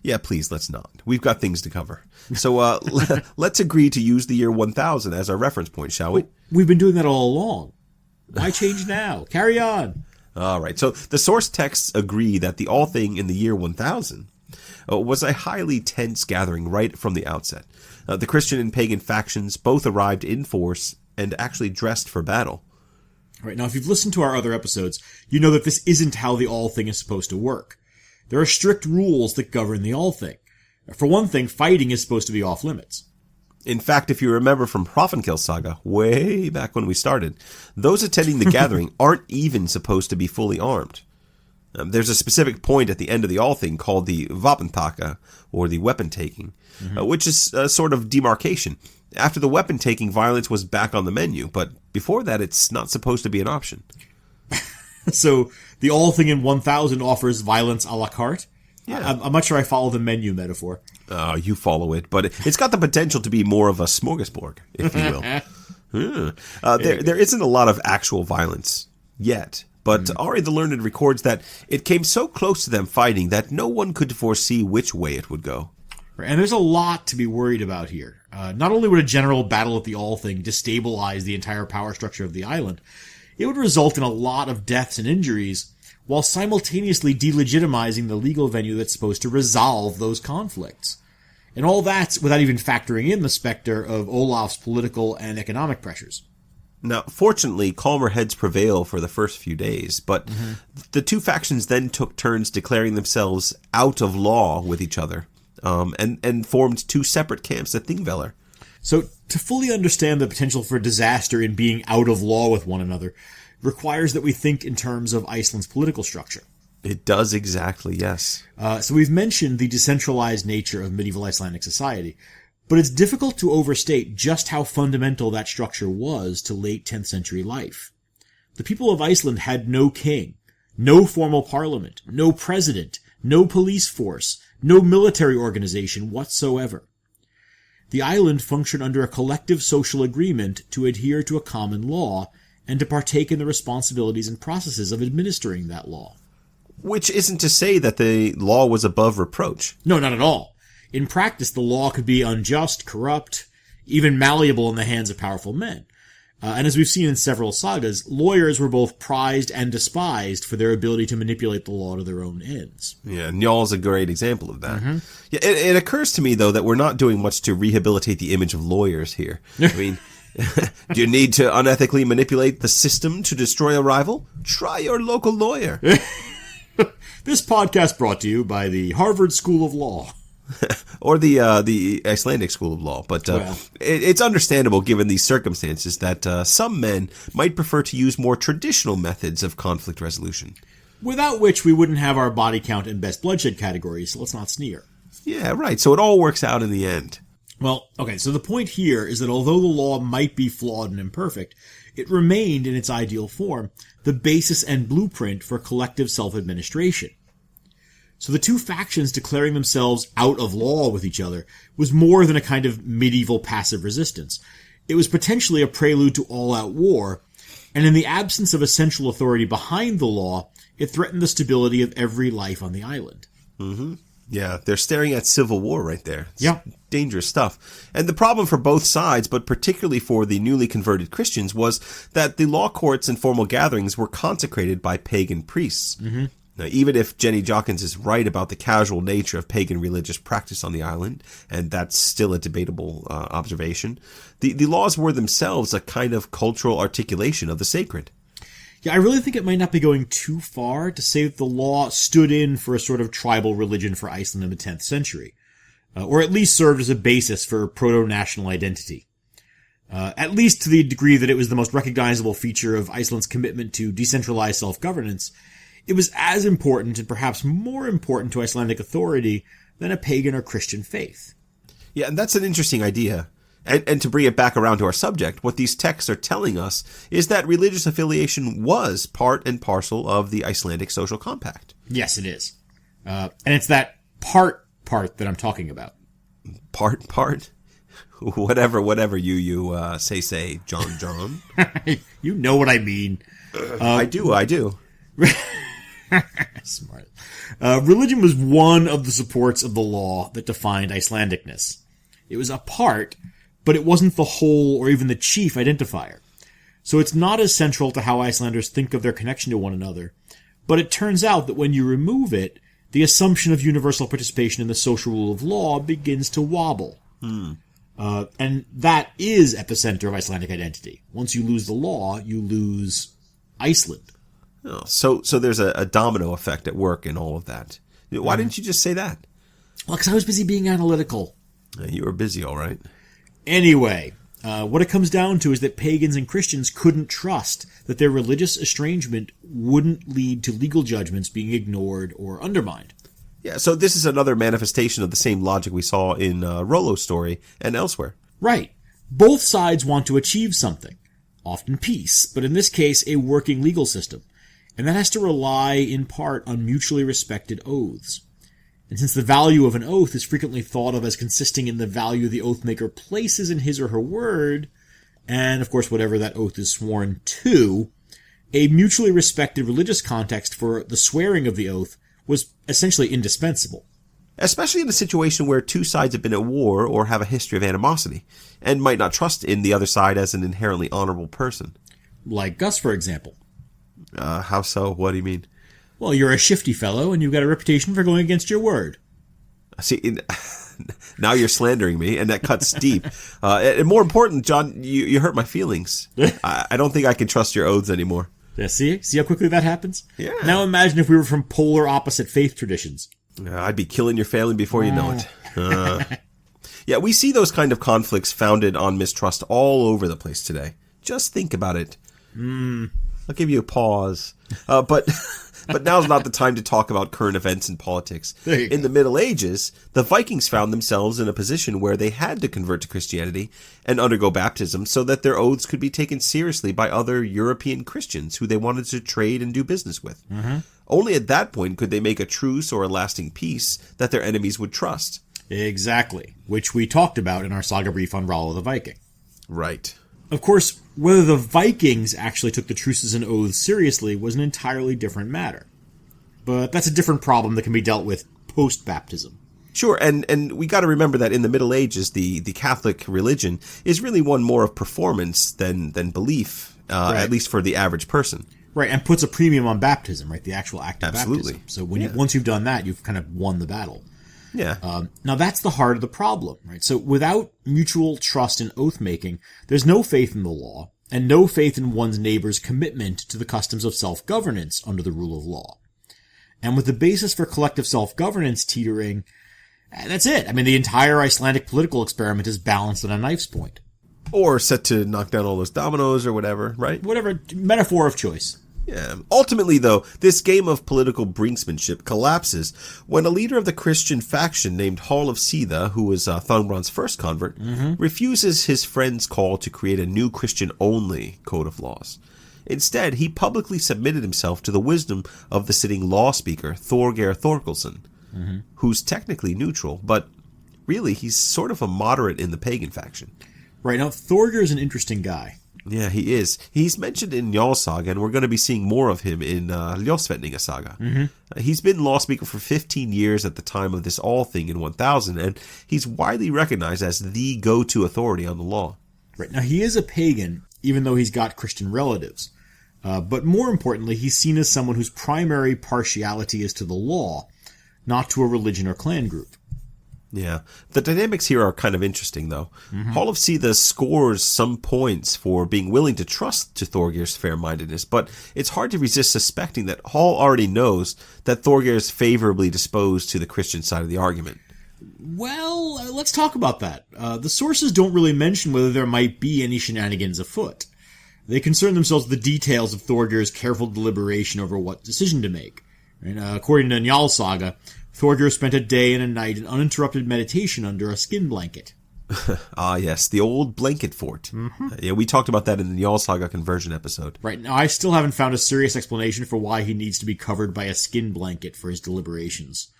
Yeah, please, let's not. We've got things to cover. So let's agree to use the year 1000 as our reference point, shall we? We've been doing that all along. Why change now? Carry on. All right. So the source texts agree that the Althing in the year 1000 was a highly tense gathering right from the outset. The Christian and pagan factions both arrived in force and actually dressed for battle. Right. Now, if you've listened to our other episodes, you know that this isn't how the Althing is supposed to work. There are strict rules that govern the Althing. For one thing, fighting is supposed to be off limits. In fact, if you remember from Hrafnkels saga, way back when we started, those attending the gathering aren't even supposed to be fully armed. There's a specific point at the end of the Althing called the vapentaka, or the weapon taking, which is a sort of demarcation. After the weapon taking, violence was back on the menu, but before that, it's not supposed to be an option. So the Althing in 1000 offers violence a la carte? Yeah. I'm not sure I follow the menu metaphor. You follow it, but it's got the potential to be more of a smorgasbord, if you will. There isn't a lot of actual violence yet, but Ari the Learned records that it came so close to them fighting that no one could foresee which way it would go. And there's a lot to be worried about here. Not only would a general battle at the Althing destabilize the entire power structure of the island, it would result in a lot of deaths and injuries, while simultaneously delegitimizing the legal venue that's supposed to resolve those conflicts. And all that's without even factoring in the specter of Olaf's political and economic pressures. Now, fortunately, calmer heads prevail for the first few days, but the two factions then took turns declaring themselves out of law with each other, and formed two separate camps at Thingvellir. So, to fully understand the potential for disaster in being out of law with one another requires that we think in terms of Iceland's political structure. It does exactly, yes. So we've mentioned the decentralized nature of medieval Icelandic society, but it's difficult to overstate just how fundamental that structure was to late 10th century life. The people of Iceland had no king, no formal parliament, no president, no police force, no military organization whatsoever. The island functioned under a collective social agreement to adhere to a common law, and to partake in the responsibilities and processes of administering that law. Which isn't to say that the law was above reproach. No, not at all. In practice, the law could be unjust, corrupt, even malleable in the hands of powerful men. And as we've seen in several sagas, lawyers were both prized and despised for their ability to manipulate the law to their own ends. Yeah, Njál's a great example of that. Yeah, it occurs to me, though, that we're not doing much to rehabilitate the image of lawyers here. I mean, do you need to unethically manipulate the system to destroy a rival? Try your local lawyer. This podcast brought to you by the Harvard School of Law. Or the Icelandic School of Law. But it's understandable, given these circumstances, that some men might prefer to use more traditional methods of conflict resolution. Without which we wouldn't have our body count and best bloodshed categories, so let's not sneer. Yeah, right. So it all works out in the end. Well, okay, so the point here is that although the law might be flawed and imperfect, it remained in its ideal form the basis and blueprint for collective self-administration. So the two factions declaring themselves out of law with each other was more than a kind of medieval passive resistance. It was potentially a prelude to all-out war, and in the absence of a central authority behind the law, it threatened the stability of every life on the island. Mm-hmm. Yeah, they're staring at civil war right there. It's dangerous stuff. And the problem for both sides, but particularly for the newly converted Christians, was that the law courts and formal gatherings were consecrated by pagan priests. Mm-hmm. Now, even if Jenny Jawkins is right about the casual nature of pagan religious practice on the island, and that's still a debatable observation, the laws were themselves a kind of cultural articulation of the sacred. Yeah, I really think it might not be going too far to say that the law stood in for a sort of tribal religion for Iceland in the 10th century, or at least served as a basis for proto-national identity. At least to the degree that it was the most recognizable feature of Iceland's commitment to decentralized self-governance. It was as important, and perhaps more important to Icelandic authority, than a pagan or Christian faith. Yeah, and that's an interesting idea. And to bring it back around to our subject, what these texts are telling us is that religious affiliation was part and parcel of the Icelandic social compact. Yes, it is. And it's that part that I'm talking about. Part? Whatever you say, John. You know what I mean. I do. Smart. Religion was one of the supports of the law that defined Icelandicness. It was a part, but it wasn't the whole or even the chief identifier. So it's not as central to how Icelanders think of their connection to one another, but it turns out that when you remove it, the assumption of universal participation in the social rule of law begins to wobble. And that is at the center of Icelandic identity. Once you lose the law, you lose Iceland. Oh, so there's a domino effect at work in all of that. Why didn't you just say that? Well, because I was busy being analytical. You were busy, all right. Anyway, what it comes down to is that pagans and Christians couldn't trust that their religious estrangement wouldn't lead to legal judgments being ignored or undermined. Yeah, so this is another manifestation of the same logic we saw in Rollo's story and elsewhere. Right. Both sides want to achieve something, often peace, but in this case, a working legal system. And that has to rely, in part, on mutually respected oaths. And since the value of an oath is frequently thought of as consisting in the value the oathmaker places in his or her word, and, of course, whatever that oath is sworn to, a mutually respected religious context for the swearing of the oath was essentially indispensable. Especially in a situation where two sides have been at war or have a history of animosity, and might not trust in the other side as an inherently honorable person. Like Gus, for example. How so? What do you mean? Well, you're a shifty fellow, and you've got a reputation for going against your word. See, now you're slandering me, and that cuts deep. And more important, John, you hurt my feelings. I don't think I can trust your oaths anymore. Yeah, see how quickly that happens? Yeah. Now imagine if we were from polar opposite faith traditions. I'd be killing your family before you know it. Yeah, we see those kind of conflicts founded on mistrust all over the place today. Just think about it. I'll give you a pause. But now's not the time to talk about current events and politics. In the Middle Ages, the Vikings found themselves in a position where they had to convert to Christianity and undergo baptism so that their oaths could be taken seriously by other European Christians who they wanted to trade and do business with. Only at that point could they make a truce or a lasting peace that their enemies would trust. Exactly, which we talked about in our Saga Brief on Rollo the Viking. Right. Of course, whether the Vikings actually took the truces and oaths seriously was an entirely different matter. But that's a different problem that can be dealt with post-baptism. Sure, and we got to remember that in the Middle Ages, the Catholic religion is really one more of performance than belief, right. At least for the average person. Right, and puts a premium on baptism, right? The actual act of Absolutely. baptism. So once you've done that, you've kind of won the battle. Yeah. Now that's the heart of the problem, right? So without mutual trust in oath-making, there's no faith in the law, and no faith in one's neighbor's commitment to the customs of self-governance under the rule of law. And with the basis for collective self-governance teetering, that's it. I mean, the entire Icelandic political experiment is balanced on a knife's point. Or set to knock down all those dominoes or whatever, right? Whatever, metaphor of choice. Yeah. Ultimately, though, this game of political brinksmanship collapses when a leader of the Christian faction named Hall of Sida, who was Thorbrand's first convert, refuses his friend's call to create a new Christian-only code of laws. Instead, he publicly submitted himself to the wisdom of the sitting law speaker, Thorgeir Thorkelson, who's technically neutral, but really he's sort of a moderate in the pagan faction. Right, now Thorgeir is an interesting guy. Yeah, he is. He's mentioned in Njal Saga, and we're going to be seeing more of him in Ljósvetninga Saga. He's been law speaker for 15 years at the time of this Althing in 1000, and he's widely recognized as the go-to authority on the law. Right, now he is a pagan, even though he's got Christian relatives. But more importantly, he's seen as someone whose primary partiality is to the law, not to a religion or clan group. Yeah. The dynamics here are kind of interesting, though. Hall of Sida scores some points for being willing to trust to Thorgeir's fair-mindedness, but it's hard to resist suspecting that Hall already knows that Thorgeir is favorably disposed to the Christian side of the argument. Well, let's talk about that. The sources don't really mention whether there might be any shenanigans afoot. They concern themselves with the details of Thorgeir's careful deliberation over what decision to make. And, according to Njal Saga, Thorgeir spent a day and a night in uninterrupted meditation under a skin blanket. Ah, yes, the old blanket fort. Yeah, we talked about that in the Njal Saga conversion episode. Right, now I still haven't found a serious explanation for why he needs to be covered by a skin blanket for his deliberations.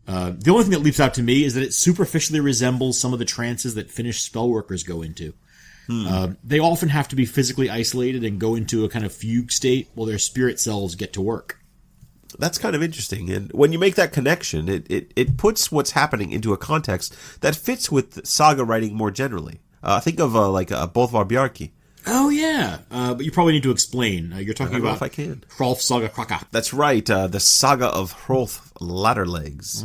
The only thing that leaps out to me is that it superficially resembles some of the trances that Finnish spellworkers go into. They often have to be physically isolated and go into a kind of fugue state while their spirit selves get to work. That's kind of interesting, and when you make that connection, it puts what's happening into a context that fits with saga writing more generally. Think of Bolvar Bjarki. Oh yeah, but you probably need to explain. You're talking about if I can. Hrolf Saga Kraka. That's right, the saga of Hrolf Ladderlegs.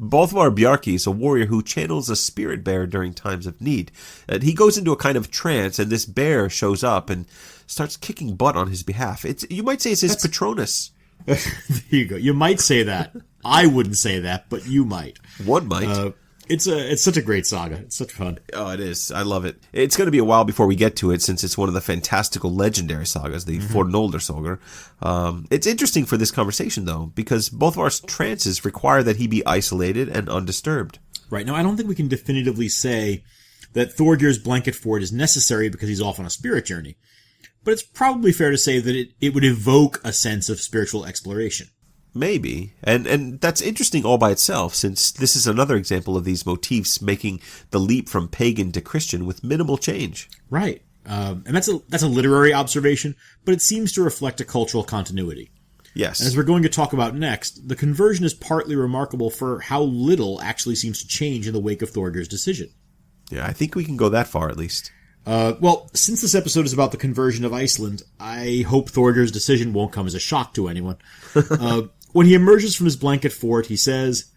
Bolvar Bjarki is a warrior who channels a spirit bear during times of need. And he goes into a kind of trance, and this bear shows up and starts kicking butt on his behalf. You might say it's his Patronus. There you go. You might say that. I wouldn't say that, but you might. One might. It's such a great saga. It's such fun. Oh, it is. I love it. It's going to be a while before we get to it, since it's one of the fantastical legendary sagas, the Fornolder Saga. It's interesting for this conversation, though, because both of our trances require that he be isolated and undisturbed. Right. Now, I don't think we can definitively say that Thorgeir's blanket fort is necessary because he's off on a spirit journey. But it's probably fair to say that it would evoke a sense of spiritual exploration. Maybe. And that's interesting all by itself, since this is another example of these motifs making the leap from pagan to Christian with minimal change. Right. And that's a literary observation, but it seems to reflect a cultural continuity. Yes. And as we're going to talk about next, the conversion is partly remarkable for how little actually seems to change in the wake of Thorgeir's decision. Yeah, I think we can go that far at least. Well, since this episode is about the conversion of Iceland, I hope Thorgeir's decision won't come as a shock to anyone. When he emerges from his blanket fort, he says,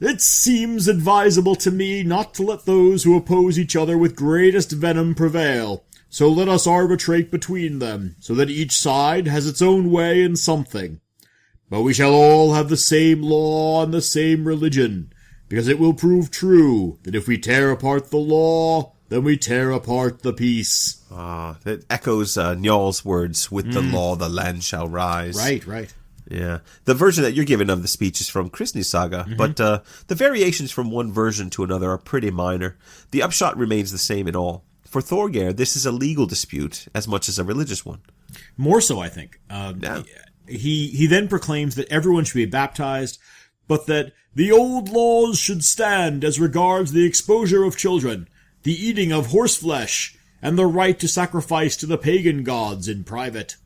"It seems advisable to me not to let those who oppose each other with greatest venom prevail. So let us arbitrate between them, so that each side has its own way in something. But we shall all have the same law and the same religion, because it will prove true that if we tear apart the law, then we tear apart the peace." That echoes Njal's words, "With the law the land shall rise." Right. Yeah. The version that you're giving of the speech is from Kristni's Saga, but the variations from one version to another are pretty minor. The upshot remains the same in all. For Thorgeir, this is a legal dispute as much as a religious one. More so, I think. He then proclaims that everyone should be baptized, but that the old laws should stand as regards the exposure of children, the eating of horseflesh, and the right to sacrifice to the pagan gods in private.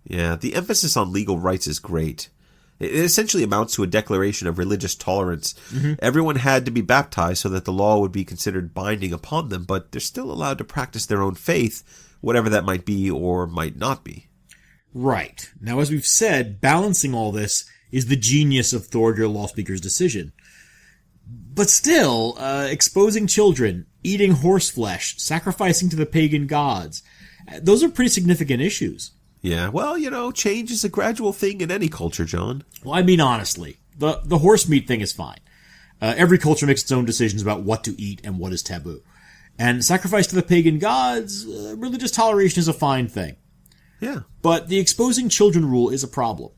Yeah, the emphasis on legal rights is great. It essentially amounts to a declaration of religious tolerance. Everyone had to be baptized so that the law would be considered binding upon them, but they're still allowed to practice their own faith, whatever that might be or might not be. Right. Now, as we've said, balancing all this is the genius of Thorgeir Lawspeaker's decision. But still, exposing children, eating horse flesh, sacrificing to the pagan gods, those are pretty significant issues. Yeah, well, change is a gradual thing in any culture, John. Well, I mean, honestly, the horse meat thing is fine. Every culture makes its own decisions about what to eat and what is taboo. And sacrifice to the pagan gods, religious toleration is a fine thing. Yeah. But the exposing children rule is a problem.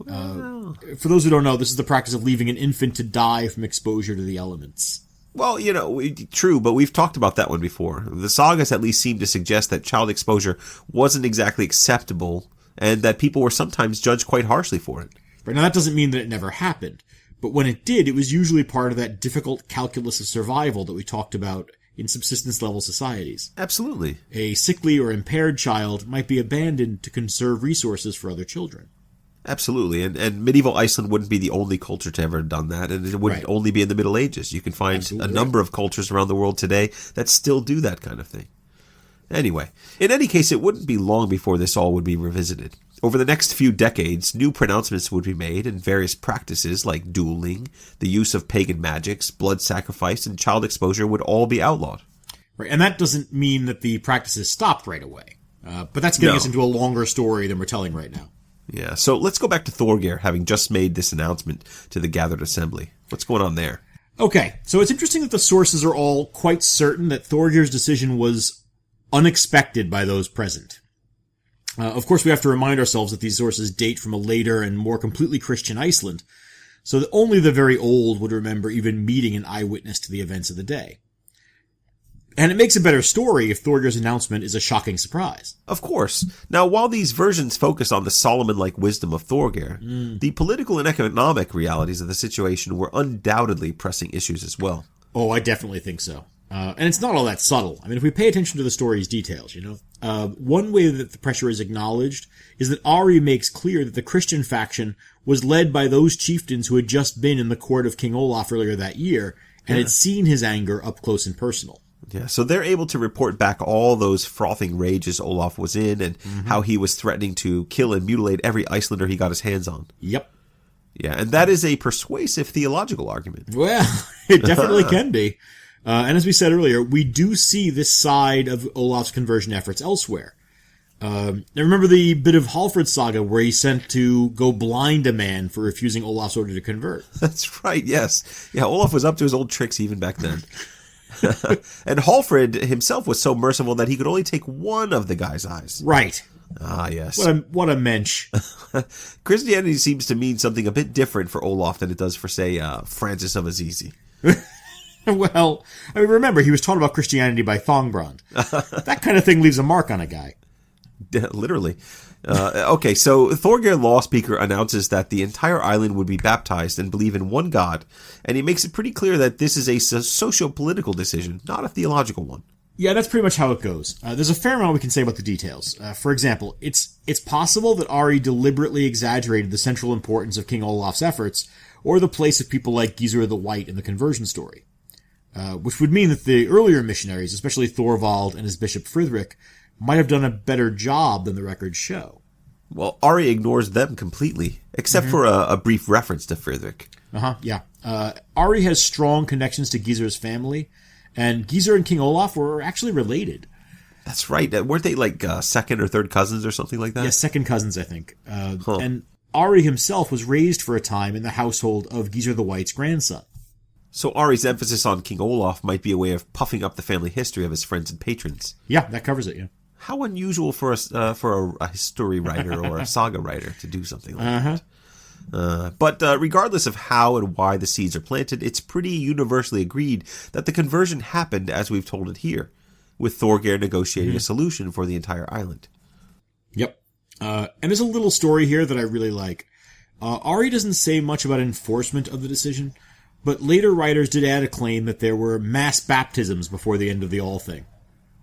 For those who don't know, this is the practice of leaving an infant to die from exposure to the elements. Well, true, but we've talked about that one before. The sagas at least seem to suggest that child exposure wasn't exactly acceptable, and that people were sometimes judged quite harshly for it. Right, now that doesn't mean that it never happened, but when it did, it was usually part of that difficult calculus of survival that we talked about in subsistence-level societies. Absolutely. A sickly or impaired child might be abandoned to conserve resources for other children. Absolutely, and medieval Iceland wouldn't be the only culture to ever have done that, and it wouldn't only be in the Middle Ages. You can find a number of cultures around the world today that still do that kind of thing. Anyway, in any case, it wouldn't be long before this all would be revisited. Over the next few decades, new pronouncements would be made, and various practices like dueling, the use of pagan magics, blood sacrifice, and child exposure would all be outlawed. Right, and that doesn't mean that the practices stopped right away. But that's getting us into a longer story than we're telling right now. Yeah, so let's go back to Thorgeir, having just made this announcement to the gathered assembly. What's going on there? Okay, so it's interesting that the sources are all quite certain that Thorgeir's decision was unexpected by those present. Of course, we have to remind ourselves that these sources date from a later and more completely Christian Iceland, so that only the very old would remember even meeting an eyewitness to the events of the day. And it makes a better story if Thorgeir's announcement is a shocking surprise. Of course. Now, while these versions focus on the Solomon-like wisdom of Thorgeir, the political and economic realities of the situation were undoubtedly pressing issues as well. Oh, I definitely think so. And it's not all that subtle. I mean, if we pay attention to the story's details, one way that the pressure is acknowledged is that Ari makes clear that the Christian faction was led by those chieftains who had just been in the court of King Olaf earlier that year, and had seen his anger up close and personal. Yeah, so they're able to report back all those frothing rages Olaf was in, and how he was threatening to kill and mutilate every Icelander he got his hands on. Yep. Yeah, and that is a persuasive theological argument. Well, it definitely can be. And as we said earlier, we do see this side of Olaf's conversion efforts elsewhere. Now remember the bit of Hallfred's saga where he's sent to go blind a man for refusing Olaf's order to convert? That's right, yes. Yeah, Olaf was up to his old tricks even back then. And Hallfred himself was so merciful that he could only take one of the guy's eyes. Right. Ah, yes. What a mensch. Christianity seems to mean something a bit different for Olaf than it does for, say, Francis of Assisi. Well, I mean, remember, he was taught about Christianity by Thongbrand. That kind of thing leaves a mark on a guy. Literally. Okay, so Thorgeir Lawspeaker announces that the entire island would be baptized and believe in one god, and he makes it pretty clear that this is a socio-political decision, not a theological one. Yeah, that's pretty much how it goes. There's a fair amount we can say about the details. For example, it's possible that Ari deliberately exaggerated the central importance of King Olaf's efforts, or the place of people like Gizur the White in the conversion story. Which would mean that the earlier missionaries, especially Thorvald and his bishop Frithrik, might have done a better job than the records show. Well, Ari ignores them completely, except for a brief reference to Frithrik. Yeah. Ari has strong connections to Gizur's family, and Gizur and King Olaf were actually related. That's right. Weren't they like second or third cousins or something like that? Yeah, second cousins, I think. And Ari himself was raised for a time in the household of Gizur the White's grandson. So Ari's emphasis on King Olaf might be a way of puffing up the family history of his friends and patrons. Yeah, that covers it, yeah. How unusual for a history writer or a saga writer to do something like that. But regardless of how and why the seeds are planted, it's pretty universally agreed that the conversion happened as we've told it here, with Thorgeir negotiating a solution for the entire island. Yep. And there's a little story here that I really like. Ari doesn't say much about enforcement of the decision, but later writers did add a claim that there were mass baptisms before the end of the Althing.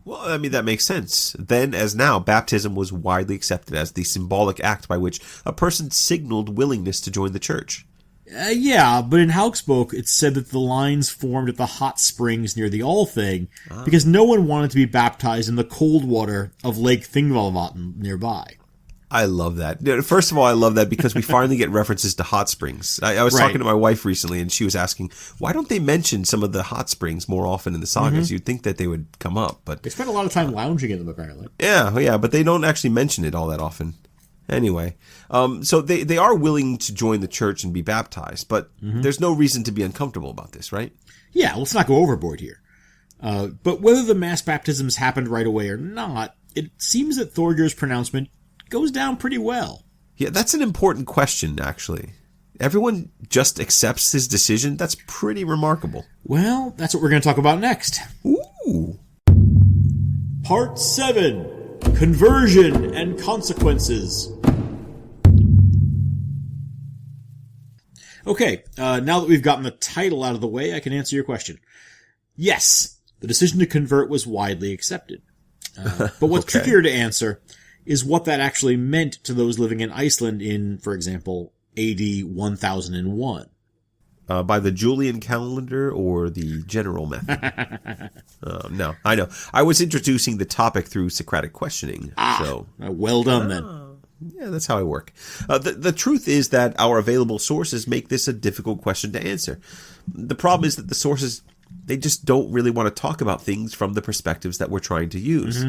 Well, I mean, that makes sense. Then, as now, baptism was widely accepted as the symbolic act by which a person signaled willingness to join the church. Yeah, but in Hauksbok, it's said that the lines formed at the hot springs near the Althing because no one wanted to be baptized in the cold water of Lake Thingvelvatn nearby. I love that. First of all, I love that because we finally get references to hot springs. I was talking to my wife recently, and she was asking, why don't they mention some of the hot springs more often in the sagas? You'd think that they would come up, but they spend a lot of time lounging in them, apparently. Yeah, but they don't actually mention it all that often. Anyway, so they are willing to join the church and be baptized, but there's no reason to be uncomfortable about this, right? Yeah, let's not go overboard here. But whether the mass baptisms happened right away or not, it seems that Thorgir's pronouncement goes down pretty well. Yeah, that's an important question, actually. Everyone just accepts his decision? That's pretty remarkable. Well, that's what we're going to talk about next. Ooh. Part 7. Conversion and Consequences. Okay, now that we've gotten the title out of the way, I can answer your question. Yes, the decision to convert was widely accepted. But what's trickier to answer is what that actually meant to those living in Iceland in, for example, AD 1001. By the Julian calendar or the general method? No, I know. I was introducing the topic through Socratic questioning. Well done then. Yeah, that's how I work. The truth is that our available sources make this a difficult question to answer. The problem is that the sources, they just don't really want to talk about things from the perspectives that we're trying to use.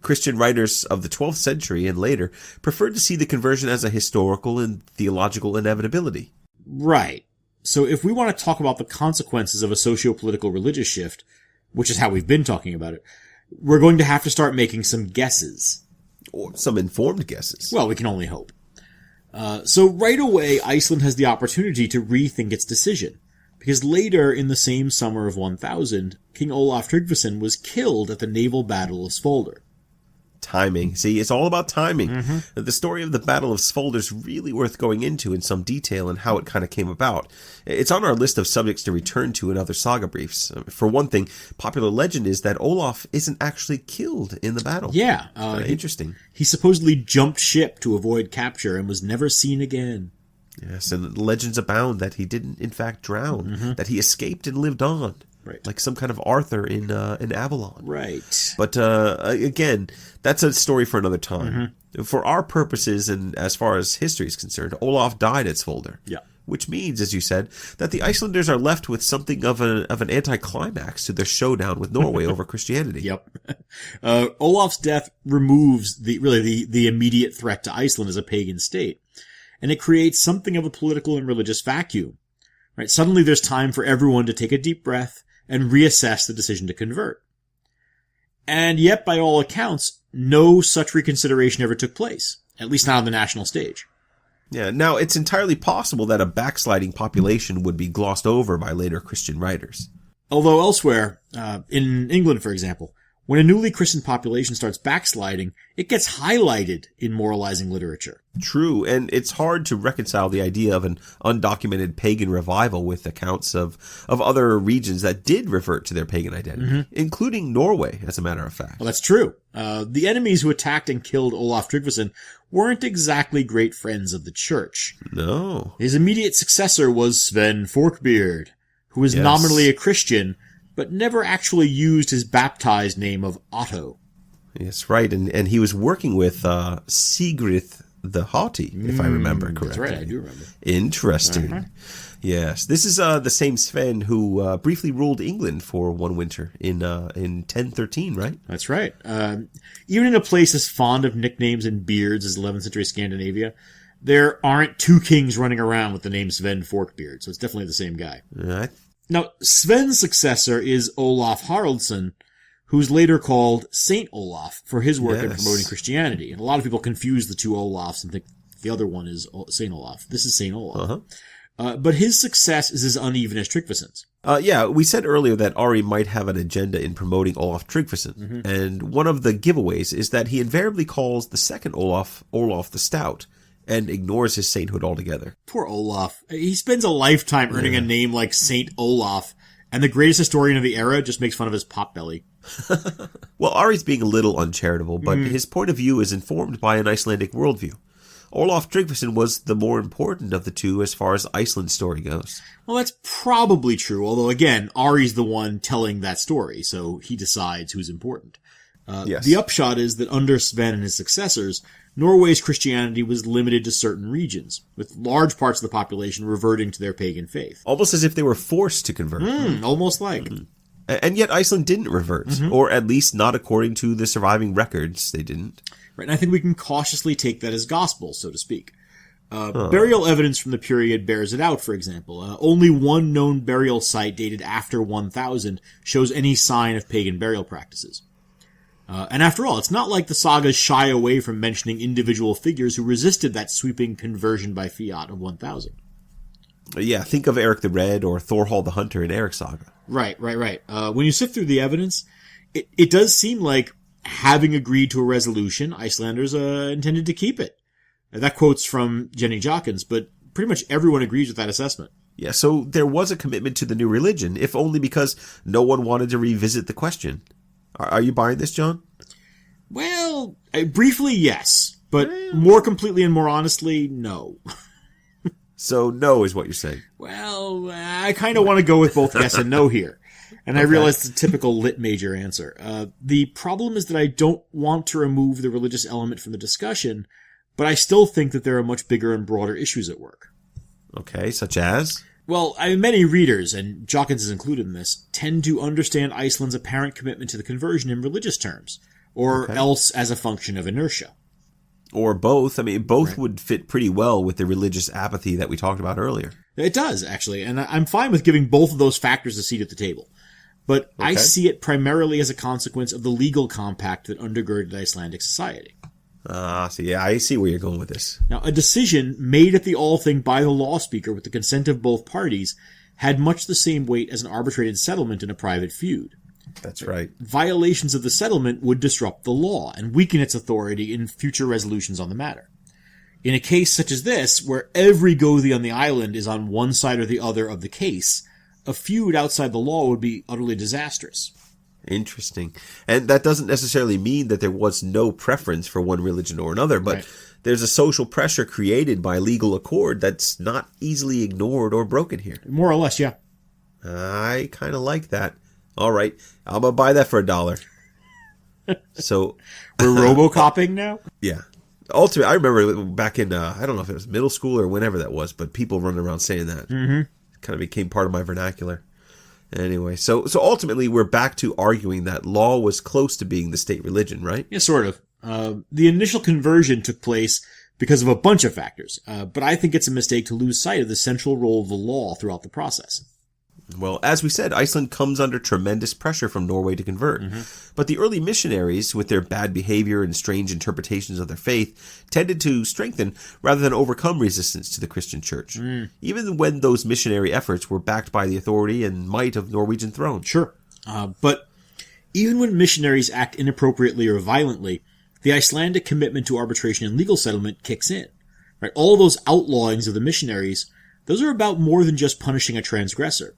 Christian writers of the 12th century and later preferred to see the conversion as a historical and theological inevitability. Right. So if we want to talk about the consequences of a socio-political religious shift, which is how we've been talking about it, we're going to have to start making some guesses. Or some informed guesses. Well, we can only hope. So right away, Iceland has the opportunity to rethink its decision. Because later, in the same summer of 1000, King Olaf Tryggvason was killed at the naval battle of Svolder. Timing. See, it's all about timing. The story of the Battle of Svolder is really worth going into in some detail and how it kind of came about. It's on our list of subjects to return to in other saga briefs. For one thing, popular legend is that Olaf isn't actually killed in the battle. Yeah. Interesting. He supposedly jumped ship to avoid capture and was never seen again. Yes, and legends abound that he didn't in fact drown, that he escaped and lived on. Right. Like some kind of Arthur in Avalon. Right. But again, that's a story for another time. For our purposes and as far as history is concerned, Olaf died at Svolder. Yeah. Which means, as you said, that the Icelanders are left with something of an anticlimax to their showdown with Norway over Christianity. Yep. Olaf's death removes the immediate threat to Iceland as a pagan state. And it creates something of a political and religious vacuum. Right? Suddenly there's time for everyone to take a deep breath and reassess the decision to convert. And yet, by all accounts, no such reconsideration ever took place, at least not on the national stage. Yeah, now it's entirely possible that a backsliding population would be glossed over by later Christian writers. Although elsewhere, in England, for example, when a newly christened population starts backsliding, it gets highlighted in moralizing literature. True, and it's hard to reconcile the idea of an undocumented pagan revival with accounts of other regions that did revert to their pagan identity, including Norway, as a matter of fact. Well, that's true. The enemies who attacked and killed Olaf Tryggvason weren't exactly great friends of the church. No. His immediate successor was Sven Forkbeard, who was nominally a Christian, but never actually used his baptized name of Otto. Yes, right, and he was working with Sigrid the Haughty, if I remember correctly. That's right, I do remember. Interesting. Yes, this is the same Sven who briefly ruled England for one winter in 1013, right? That's right. Even in a place as fond of nicknames and beards as 11th century Scandinavia, there aren't two kings running around with the name Sven Forkbeard, so it's definitely the same guy. Now, Sven's successor is Olaf Haraldsson, who's later called Saint Olaf for his work in promoting Christianity. And a lot of people confuse the two Olafs and think the other one is Saint Olaf. This is Saint Olaf. But his success is as uneven as Tryggvason's. Yeah, we said earlier that Ari might have an agenda in promoting Olaf Tryggvason. And one of the giveaways is that he invariably calls the second Olaf, Olaf the Stout, and ignores his sainthood altogether. Poor Olaf. He spends a lifetime earning a name like Saint Olaf, and the greatest historian of the era just makes fun of his potbelly. Well, Ari's being a little uncharitable, but his point of view is informed by an Icelandic worldview. Olaf Tryggvason was the more important of the two as far as Iceland's story goes. Well, that's probably true, although again, Ari's the one telling that story, so he decides who's important. Yes. The upshot is that under Sven and his successors, Norway's Christianity was limited to certain regions, with large parts of the population reverting to their pagan faith. Almost as if they were forced to convert. Almost like. And yet Iceland didn't revert, or at least not according to the surviving records, they didn't. Right, and I think we can cautiously take that as gospel, so to speak. Burial evidence from the period bears it out, for example. Only one known burial site dated after 1000 shows any sign of pagan burial practices. And after all, it's not like the sagas shy away from mentioning individual figures who resisted that sweeping conversion by fiat of 1000. Yeah, think of Eric the Red or Thorhall the Hunter in Eric's saga. Right. When you sift through the evidence, it does seem like, having agreed to a resolution, Icelanders intended to keep it. That quote's from Jenny Jockins, but pretty much everyone agrees with that assessment. Yeah, so there was a commitment to the new religion, if only because no one wanted to revisit the question. Are you buying this, John? Well, briefly, yes. But more completely and more honestly, no. So no is what you're saying. Well, I kind of want to go with both yes and no here. And I realize it's a typical lit major answer. The problem is that I don't want to remove the religious element from the discussion, but I still think that there are much bigger and broader issues at work. Okay, such as? Well, many readers, and Jockins is included in this, tend to understand Iceland's apparent commitment to the conversion in religious terms, or else as a function of inertia. Or both. I mean, both would fit pretty well with the religious apathy that we talked about earlier. It does, actually, and I'm fine with giving both of those factors a seat at the table. But I see it primarily as a consequence of the legal compact that undergirded Icelandic society. I see where you're going with this. Now, a decision made at the Althing by the law speaker with the consent of both parties had much the same weight as an arbitrated settlement in a private feud. That's right. Violations of the settlement would disrupt the law and weaken its authority in future resolutions on the matter. In a case such as this, where every Gothi on the island is on one side or the other of the case, a feud outside the law would be utterly disastrous. Interesting. And that doesn't necessarily mean that there was no preference for one religion or another, but there's a social pressure created by legal accord that's not easily ignored or broken here. More or less, yeah. I kind of like that. All right, I'm going to buy that for $1. So we're RoboCopping now? Yeah. Ultimately, I remember back in, I don't know if it was middle school or whenever that was, but people running around saying that. Mm-hmm. Kind of became part of my vernacular. Anyway, so ultimately we're back to arguing that law was close to being the state religion, right? Yeah, sort of. The initial conversion took place because of a bunch of factors, but I think it's a mistake to lose sight of the central role of the law throughout the process. Well, as we said, Iceland comes under tremendous pressure from Norway to convert. Mm-hmm. But the early missionaries, with their bad behavior and strange interpretations of their faith, tended to strengthen rather than overcome resistance to the Christian church, even when those missionary efforts were backed by the authority and might of Norwegian throne. Sure. But even when missionaries act inappropriately or violently, the Icelandic commitment to arbitration and legal settlement kicks in. Right? All those outlawings of the missionaries, those are about more than just punishing a transgressor.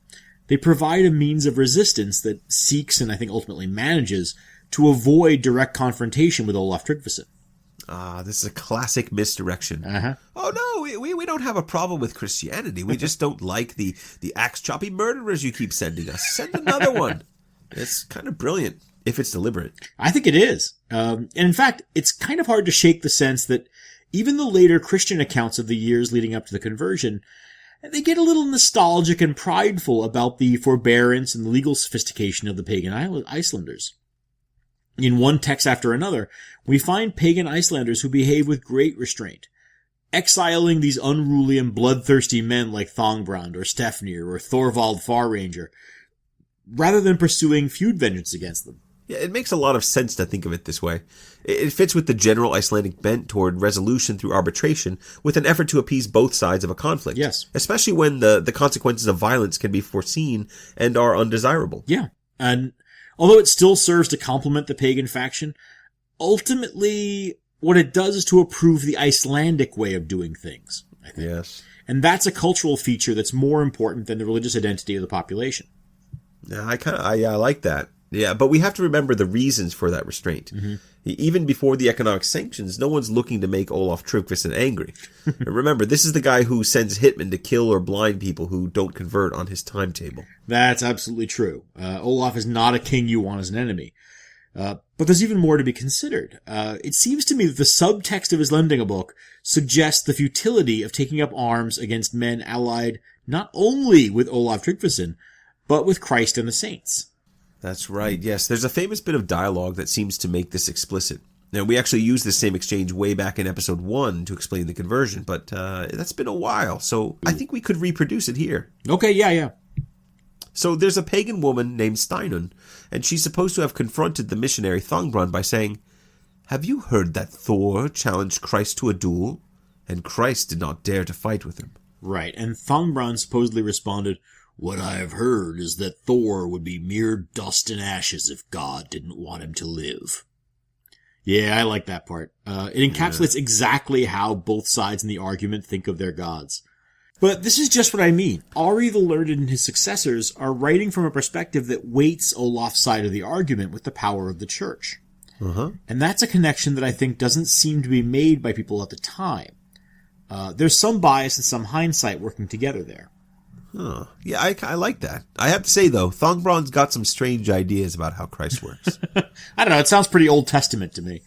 They provide a means of resistance that seeks, and I think ultimately manages, to avoid direct confrontation with Olaf Tryggvason. This is a classic misdirection. Oh no, we don't have a problem with Christianity. We just don't like the axe-choppy murderers you keep sending us. Send another one. It's kind of brilliant, if it's deliberate. I think it is. And in fact, it's kind of hard to shake the sense that even the later Christian accounts of the years leading up to the conversion, they get a little nostalgic and prideful about the forbearance and the legal sophistication of the pagan Icelanders. In one text after another, we find pagan Icelanders who behave with great restraint, exiling these unruly and bloodthirsty men like Thongbrand or Stefnir or Thorvald Pfrenger, rather than pursuing feud vengeance against them. Yeah, it makes a lot of sense to think of it this way. It fits with the general Icelandic bent toward resolution through arbitration with an effort to appease both sides of a conflict. Yes. Especially when the consequences of violence can be foreseen and are undesirable. Yeah. And although it still serves to complement the pagan faction, ultimately what it does is to approve the Icelandic way of doing things, I think. Yes. And that's a cultural feature that's more important than the religious identity of the population. Yeah, I like that. Yeah, but we have to remember the reasons for that restraint. Even before the economic sanctions, no one's looking to make Olaf Tryggvason angry. Remember, this is the guy who sends hitmen to kill or blind people who don't convert on his timetable. That's absolutely true. Olaf is not a king you want as an enemy. But there's even more to be considered. It seems to me that the subtext of his Icelandic book suggests the futility of taking up arms against men allied not only with Olaf Tryggvason, but with Christ and the saints. That's right, yes. There's a famous bit of dialogue that seems to make this explicit. Now, we actually used this same exchange way back in episode 1 to explain the conversion, but that's been a while, so I think we could reproduce it here. Okay, yeah. So there's a pagan woman named Steinun, and she's supposed to have confronted the missionary Thangbrand by saying, "Have you heard that Thor challenged Christ to a duel, and Christ did not dare to fight with him?" Right, and Thangbrand supposedly responded, "What I have heard is that Thor would be mere dust and ashes if God didn't want him to live." Yeah, I like that part. It encapsulates exactly how both sides in the argument think of their gods. But this is just what I mean. Ari the Learned and his successors are writing from a perspective that weights Olaf's side of the argument with the power of the church. And that's a connection that I think doesn't seem to be made by people at the time. There's some bias and some hindsight working together there. Yeah, I like that. I have to say, though, Thangbrand's got some strange ideas about how Christ works. I don't know, it sounds pretty Old Testament to me.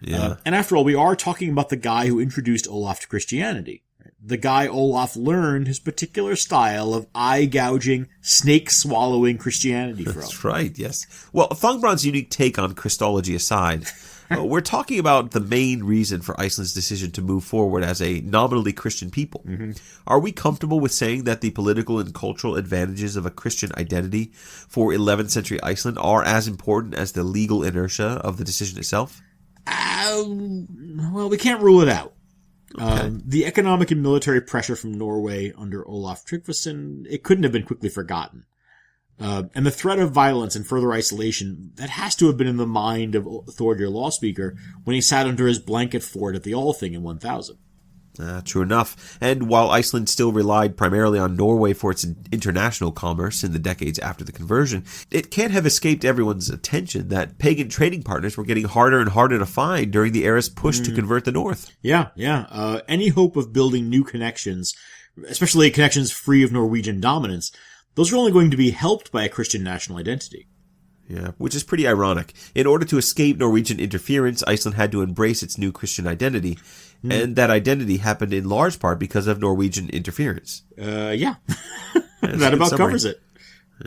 Yeah. And after all, we are talking about the guy who introduced Olaf to Christianity. The guy Olaf learned his particular style of eye-gouging, snake-swallowing Christianity from. That's right, yes. Well, Thangbrand's unique take on Christology aside, we're talking about the main reason for Iceland's decision to move forward as a nominally Christian people. Are we comfortable with saying that the political and cultural advantages of a Christian identity for 11th century Iceland are as important as the legal inertia of the decision itself? Well, we can't rule it out. Okay. The economic and military pressure from Norway under Olaf Tryggvason, it couldn't have been quickly forgotten. And the threat of violence and further isolation, that has to have been in the mind of Thorgeir Lawspeaker when he sat under his blanket fort at the Althing in 1000. True enough. And while Iceland still relied primarily on Norway for its international commerce in the decades after the conversion, it can't have escaped everyone's attention that pagan trading partners were getting harder and harder to find during the era's push to convert the North. Yeah. Any hope of building new connections, especially connections free of Norwegian dominance, those are only going to be helped by a Christian national identity. Yeah, which is pretty ironic. In order to escape Norwegian interference, Iceland had to embrace its new Christian identity. And that identity happened in large part because of Norwegian interference. Yeah. That about covers it.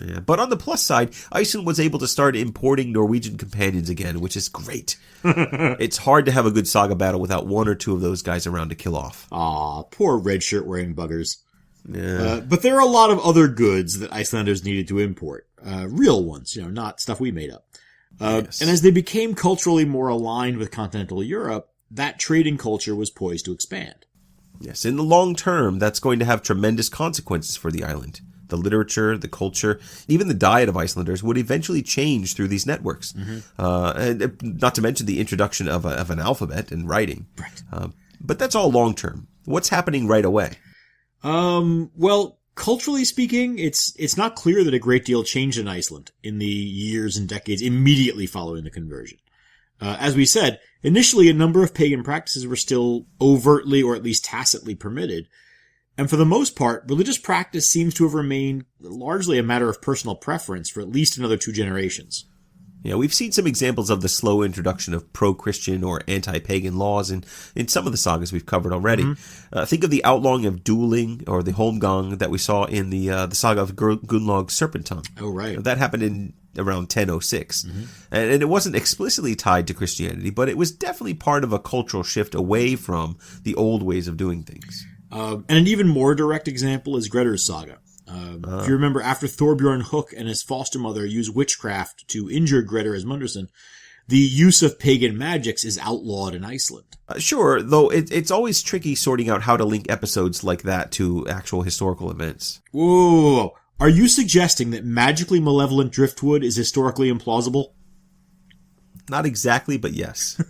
Yeah. But on the plus side, Iceland was able to start importing Norwegian companions again, which is great. It's hard to have a good saga battle without one or two of those guys around to kill off. Aw, poor red shirt wearing buggers. Yeah. But there are a lot of other goods that Icelanders needed to import. Real ones, not stuff we made up. Yes. And as they became culturally more aligned with continental Europe, that trading culture was poised to expand. Yes, in the long term, that's going to have tremendous consequences for the island. The literature, the culture, even the diet of Icelanders would eventually change through these networks. And not to mention the introduction of an alphabet and writing. Right. But that's all long term. What's happening right away? Well, culturally speaking, it's not clear that a great deal changed in Iceland in the years and decades immediately following the conversion. As we said, initially a number of pagan practices were still overtly or at least tacitly permitted. And for the most part, religious practice seems to have remained largely a matter of personal preference for at least another 2 generations. Yeah, we've seen some examples of the slow introduction of pro-Christian or anti-pagan laws in some of the sagas we've covered already. Think of the outlawing of dueling or the holmgang that we saw in the saga of Gunnlaug Serpentung. Oh, right. That happened in around 1006. And it wasn't explicitly tied to Christianity, but it was definitely part of a cultural shift away from the old ways of doing things. And an even more direct example is Grettir's saga. If you remember, after Thorbjorn Hook and his foster mother use witchcraft to injure Grettir as Munderson, the use of pagan magics is outlawed in Iceland. Sure, though it's always tricky sorting out how to link episodes like that to actual historical events. Whoa. Are you suggesting that magically malevolent driftwood is historically implausible? Not exactly, but yes.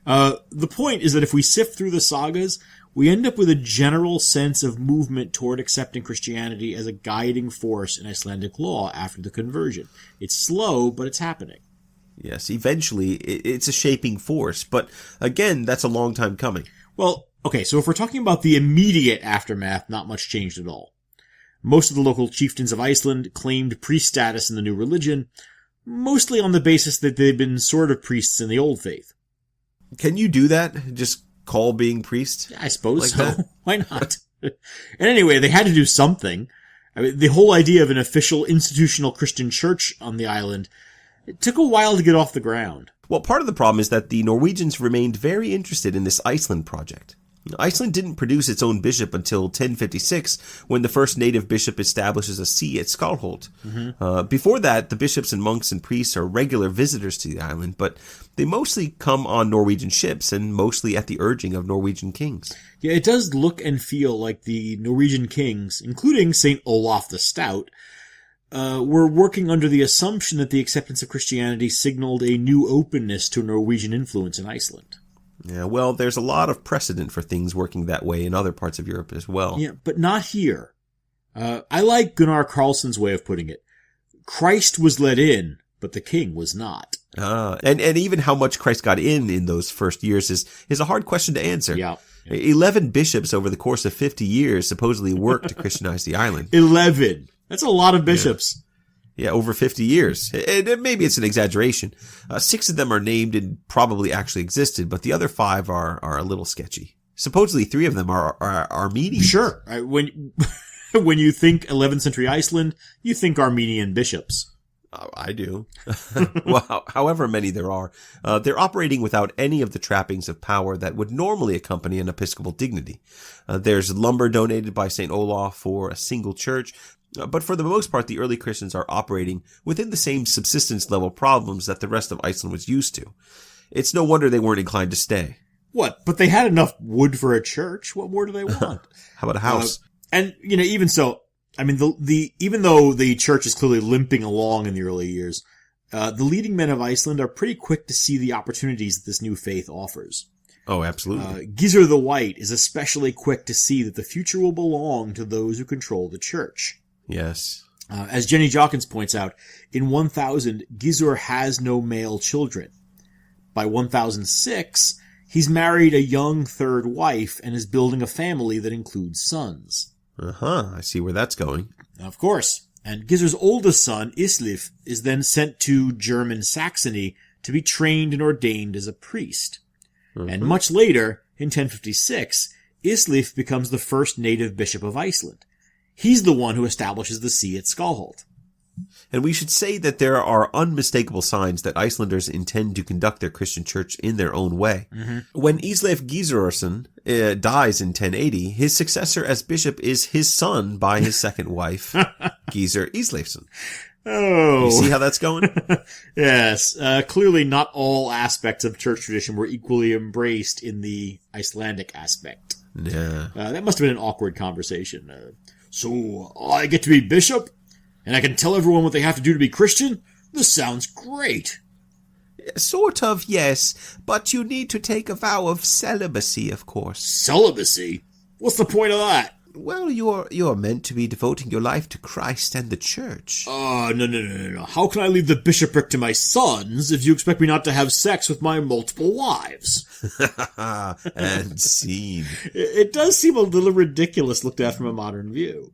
The point is that if we sift through the sagas, we end up with a general sense of movement toward accepting Christianity as a guiding force in Icelandic law after the conversion. It's slow, but it's happening. Yes, eventually it's a shaping force, but again, that's a long time coming. Well, okay, so if we're talking about the immediate aftermath, not much changed at all. Most of the local chieftains of Iceland claimed priest status in the new religion, mostly on the basis that they'd been sort of priests in the old faith. Can you do that? Just call being priest? I suppose like so. that? Why not? And anyway, they had to do something. I mean, the whole idea of an official institutional Christian church on the island, it took a while to get off the ground. Well, part of the problem is that the Norwegians remained very interested in this Iceland project. Iceland didn't produce its own bishop until 1056, when the first native bishop establishes a see at Skarholt. Before that, the bishops and monks and priests are regular visitors to the island, but they mostly come on Norwegian ships and mostly at the urging of Norwegian kings. Yeah, it does look and feel like the Norwegian kings, including St. Olaf the Stout, were working under the assumption that the acceptance of Christianity signaled a new openness to Norwegian influence in Iceland. Yeah, well, there's a lot of precedent for things working that way in other parts of Europe as well. Yeah, but not here. I like Gunnar Karlsson's way of putting it. Christ was let in, but the king was not. And even how much Christ got in those first years is a hard question to answer. Yeah. 11 bishops over the course of 50 years supposedly worked to Christianize the island. 11. That's a lot of bishops. Yeah, over 50 years. And maybe it's an exaggeration. 6 of them are named and probably actually existed, but the other 5 are a little sketchy. Supposedly 3 of them are Armenian. Sure. When you think 11th century Iceland, you think Armenian bishops. I do. Well, however many there are, they're operating without any of the trappings of power that would normally accompany an episcopal dignity. There's lumber donated by St. Olaf for a single church, but for the most part, the early Christians are operating within the same subsistence level problems that the rest of Iceland was used to. It's no wonder they weren't inclined to stay. What? But they had enough wood for a church. What more do they want? How about a house? And, even so, I mean, even though the church is clearly limping along in the early years, the leading men of Iceland are pretty quick to see the opportunities that this new faith offers. Oh, absolutely. Gizur the White is especially quick to see that the future will belong to those who control the church. Yes. As Jenny Jawkins points out, in 1000, Gizur has no male children. By 1006, he's married a young third wife and is building a family that includes sons. I see where that's going. Of course. And Gizur's oldest son, Islif, is then sent to German Saxony to be trained and ordained as a priest. And much later, in 1056, Islif becomes the first native bishop of Iceland. He's the one who establishes the see at Skarholt. And we should say that there are unmistakable signs that Icelanders intend to conduct their Christian church in their own way. When Islif Gizurarson dies in 1080, his successor as bishop is his son by his second wife, Gizur Islifsson. Oh. You see how that's going? Yes. Clearly not all aspects of church tradition were equally embraced in the Icelandic aspect. Yeah. That must have been an awkward conversation. So, I get to be bishop? And I can tell everyone what they have to do to be Christian? This sounds great. Sort of, yes. But you need to take a vow of celibacy, of course. Celibacy? What's the point of that? Well, you're meant to be devoting your life to Christ and the church. No. How can I leave the bishopric to my sons if you expect me not to have sex with my multiple wives? And scene. It does seem a little ridiculous looked at from a modern view.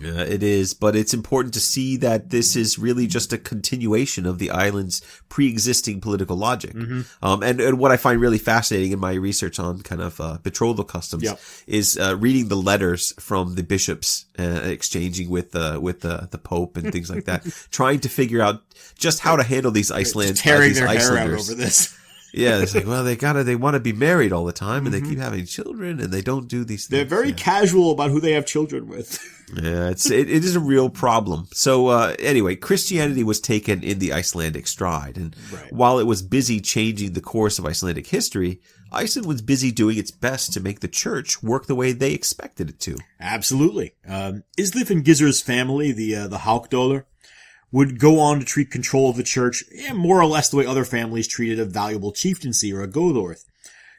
It is, but it's important to see that this is really just a continuation of the island's pre-existing political logic. And what I find really fascinating in my research on kind of betrothal customs is reading the letters from the bishops exchanging with the Pope and things like that, trying to figure out just how to handle these Icelanders. Tearing their hair out over this. Yeah, it's like, well, they want to be married all the time, and they keep having children, and they don't do these things. They're very casual about who they have children with. Yeah, it is a real problem. So anyway, Christianity was taken in the Icelandic stride, and while it was busy changing the course of Icelandic history, Iceland was busy doing its best to make the church work the way they expected it to. Absolutely. Islif and Gizur's family, the Haukdólar, would go on to treat control of the church more or less the way other families treated a valuable chieftaincy or a Goðorð.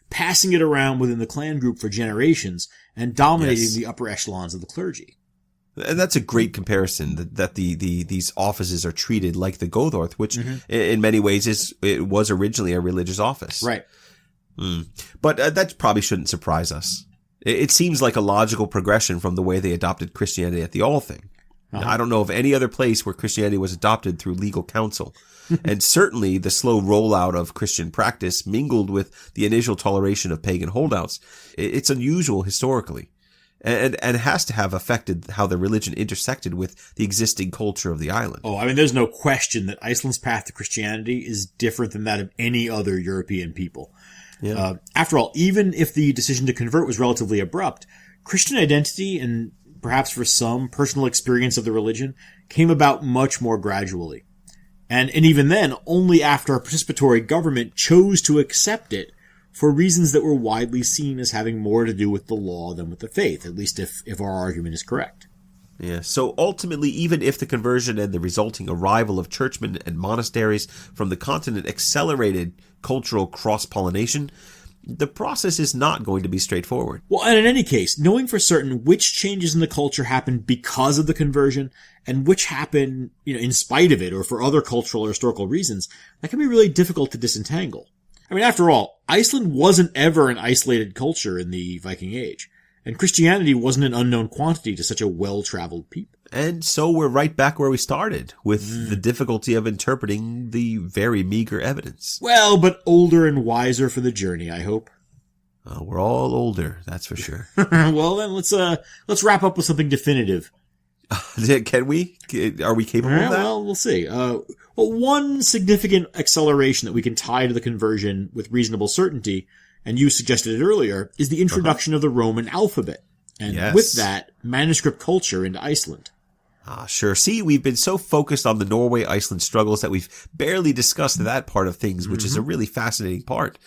passing it around within the clan group for generations and dominating Yes. the upper echelons of the clergy. And that's a great comparison that these offices are treated like the Gothorth, which in many ways it was originally a religious office. Right. But that probably shouldn't surprise us. It seems like a logical progression from the way they adopted Christianity at the Althing. I don't know of any other place where Christianity was adopted through legal counsel. And certainly the slow rollout of Christian practice mingled with the initial toleration of pagan holdouts. It's unusual historically. And has to have affected how the religion intersected with the existing culture of the island. Oh, I mean, there's no question that Iceland's path to Christianity is different than that of any other European people. Yeah. After all, even if the decision to convert was relatively abrupt, Christian identity and perhaps for some personal experience of the religion came about much more gradually. And even then, only after a participatory government chose to accept it for reasons that were widely seen as having more to do with the law than with the faith, at least if our argument is correct. Yeah. So ultimately, even if the conversion and the resulting arrival of churchmen and monasteries from the continent accelerated cultural cross-pollination, the process is not going to be straightforward. Well, and in any case, knowing for certain which changes in the culture happened because of the conversion and which happened, in spite of it or for other cultural or historical reasons, that can be really difficult to disentangle. I mean, after all, Iceland wasn't ever an isolated culture in the Viking Age, and Christianity wasn't an unknown quantity to such a well-traveled people. And so we're right back where we started, with the difficulty of interpreting the very meager evidence. Well, but older and wiser for the journey, I hope. We're all older, that's for sure. Well, then let's wrap up with something definitive. Can we? Are we capable of that? Well, we'll see. One significant acceleration that we can tie to the conversion with reasonable certainty, and you suggested it earlier, is the introduction of the Roman alphabet. And with that, manuscript culture into Iceland. Sure. See, we've been so focused on the Norway-Iceland struggles that we've barely discussed that part of things, which is a really fascinating part.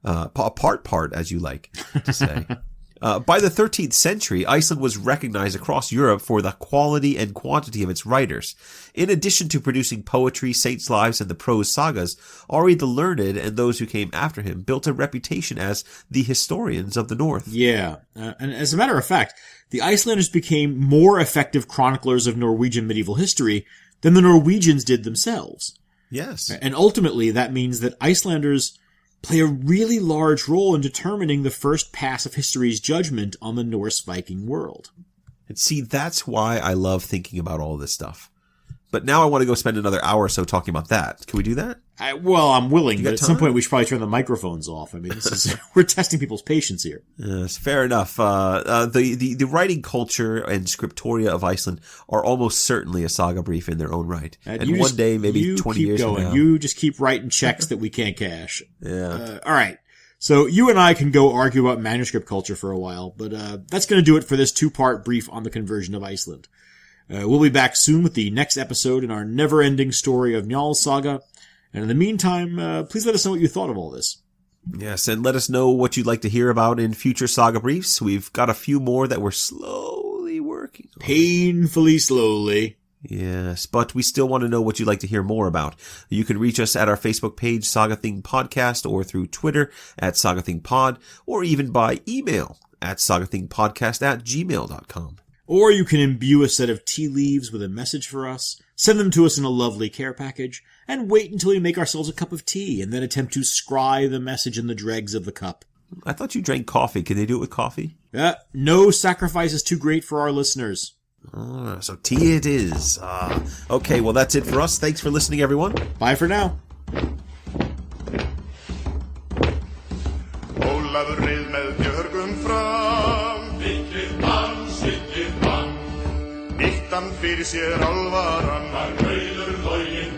Part, as you like to say. By the 13th century, Iceland was recognized across Europe for the quality and quantity of its writers. In addition to producing poetry, saints' lives, and the prose sagas, Ari the Learned and those who came after him built a reputation as the historians of the North. Yeah, and as a matter of fact, the Icelanders became more effective chroniclers of Norwegian medieval history than the Norwegians did themselves. Yes. And ultimately, that means that Icelanders play a really large role in determining the first pass of history's judgment on the Norse Viking world. And see, that's why I love thinking about all this stuff. But now I want to go spend another hour or so talking about that. Can we do that? I'm willing, but at some time? point we should probably turn the microphones off. I mean, we're testing people's patience here. Yes, fair enough. The writing culture and scriptoria of Iceland are almost certainly a saga brief in their own right. And one day, maybe 20 years from now. You just keep writing checks that we can't cash. Yeah. All right. So you and I can go argue about manuscript culture for a while, but that's going to do it for this 2-part brief on the conversion of Iceland. We'll be back soon with the next episode in our never-ending story of Njál's saga. And in the meantime, please let us know what you thought of all this. Yes, and let us know what you'd like to hear about in future saga briefs. We've got a few more that we're slowly working on. Painfully slowly. Yes, but we still want to know what you'd like to hear more about. You can reach us at our Facebook page, Saga Thing Podcast, or through Twitter at Saga Thing Pod, or even by email at sagathingpodcast@gmail.com. Or you can imbue a set of tea leaves with a message for us, send them to us in a lovely care package, and wait until we make ourselves a cup of tea, and then attempt to scry the message in the dregs of the cup. I thought you drank coffee. Can they do it with coffee? No sacrifice is too great for our listeners. So tea it is. Okay, well that's it for us. Thanks for listening, everyone. Bye for now. Ólafur reið með björgum fram, Nýttan fyrir sér alvaran, Var rauður loginn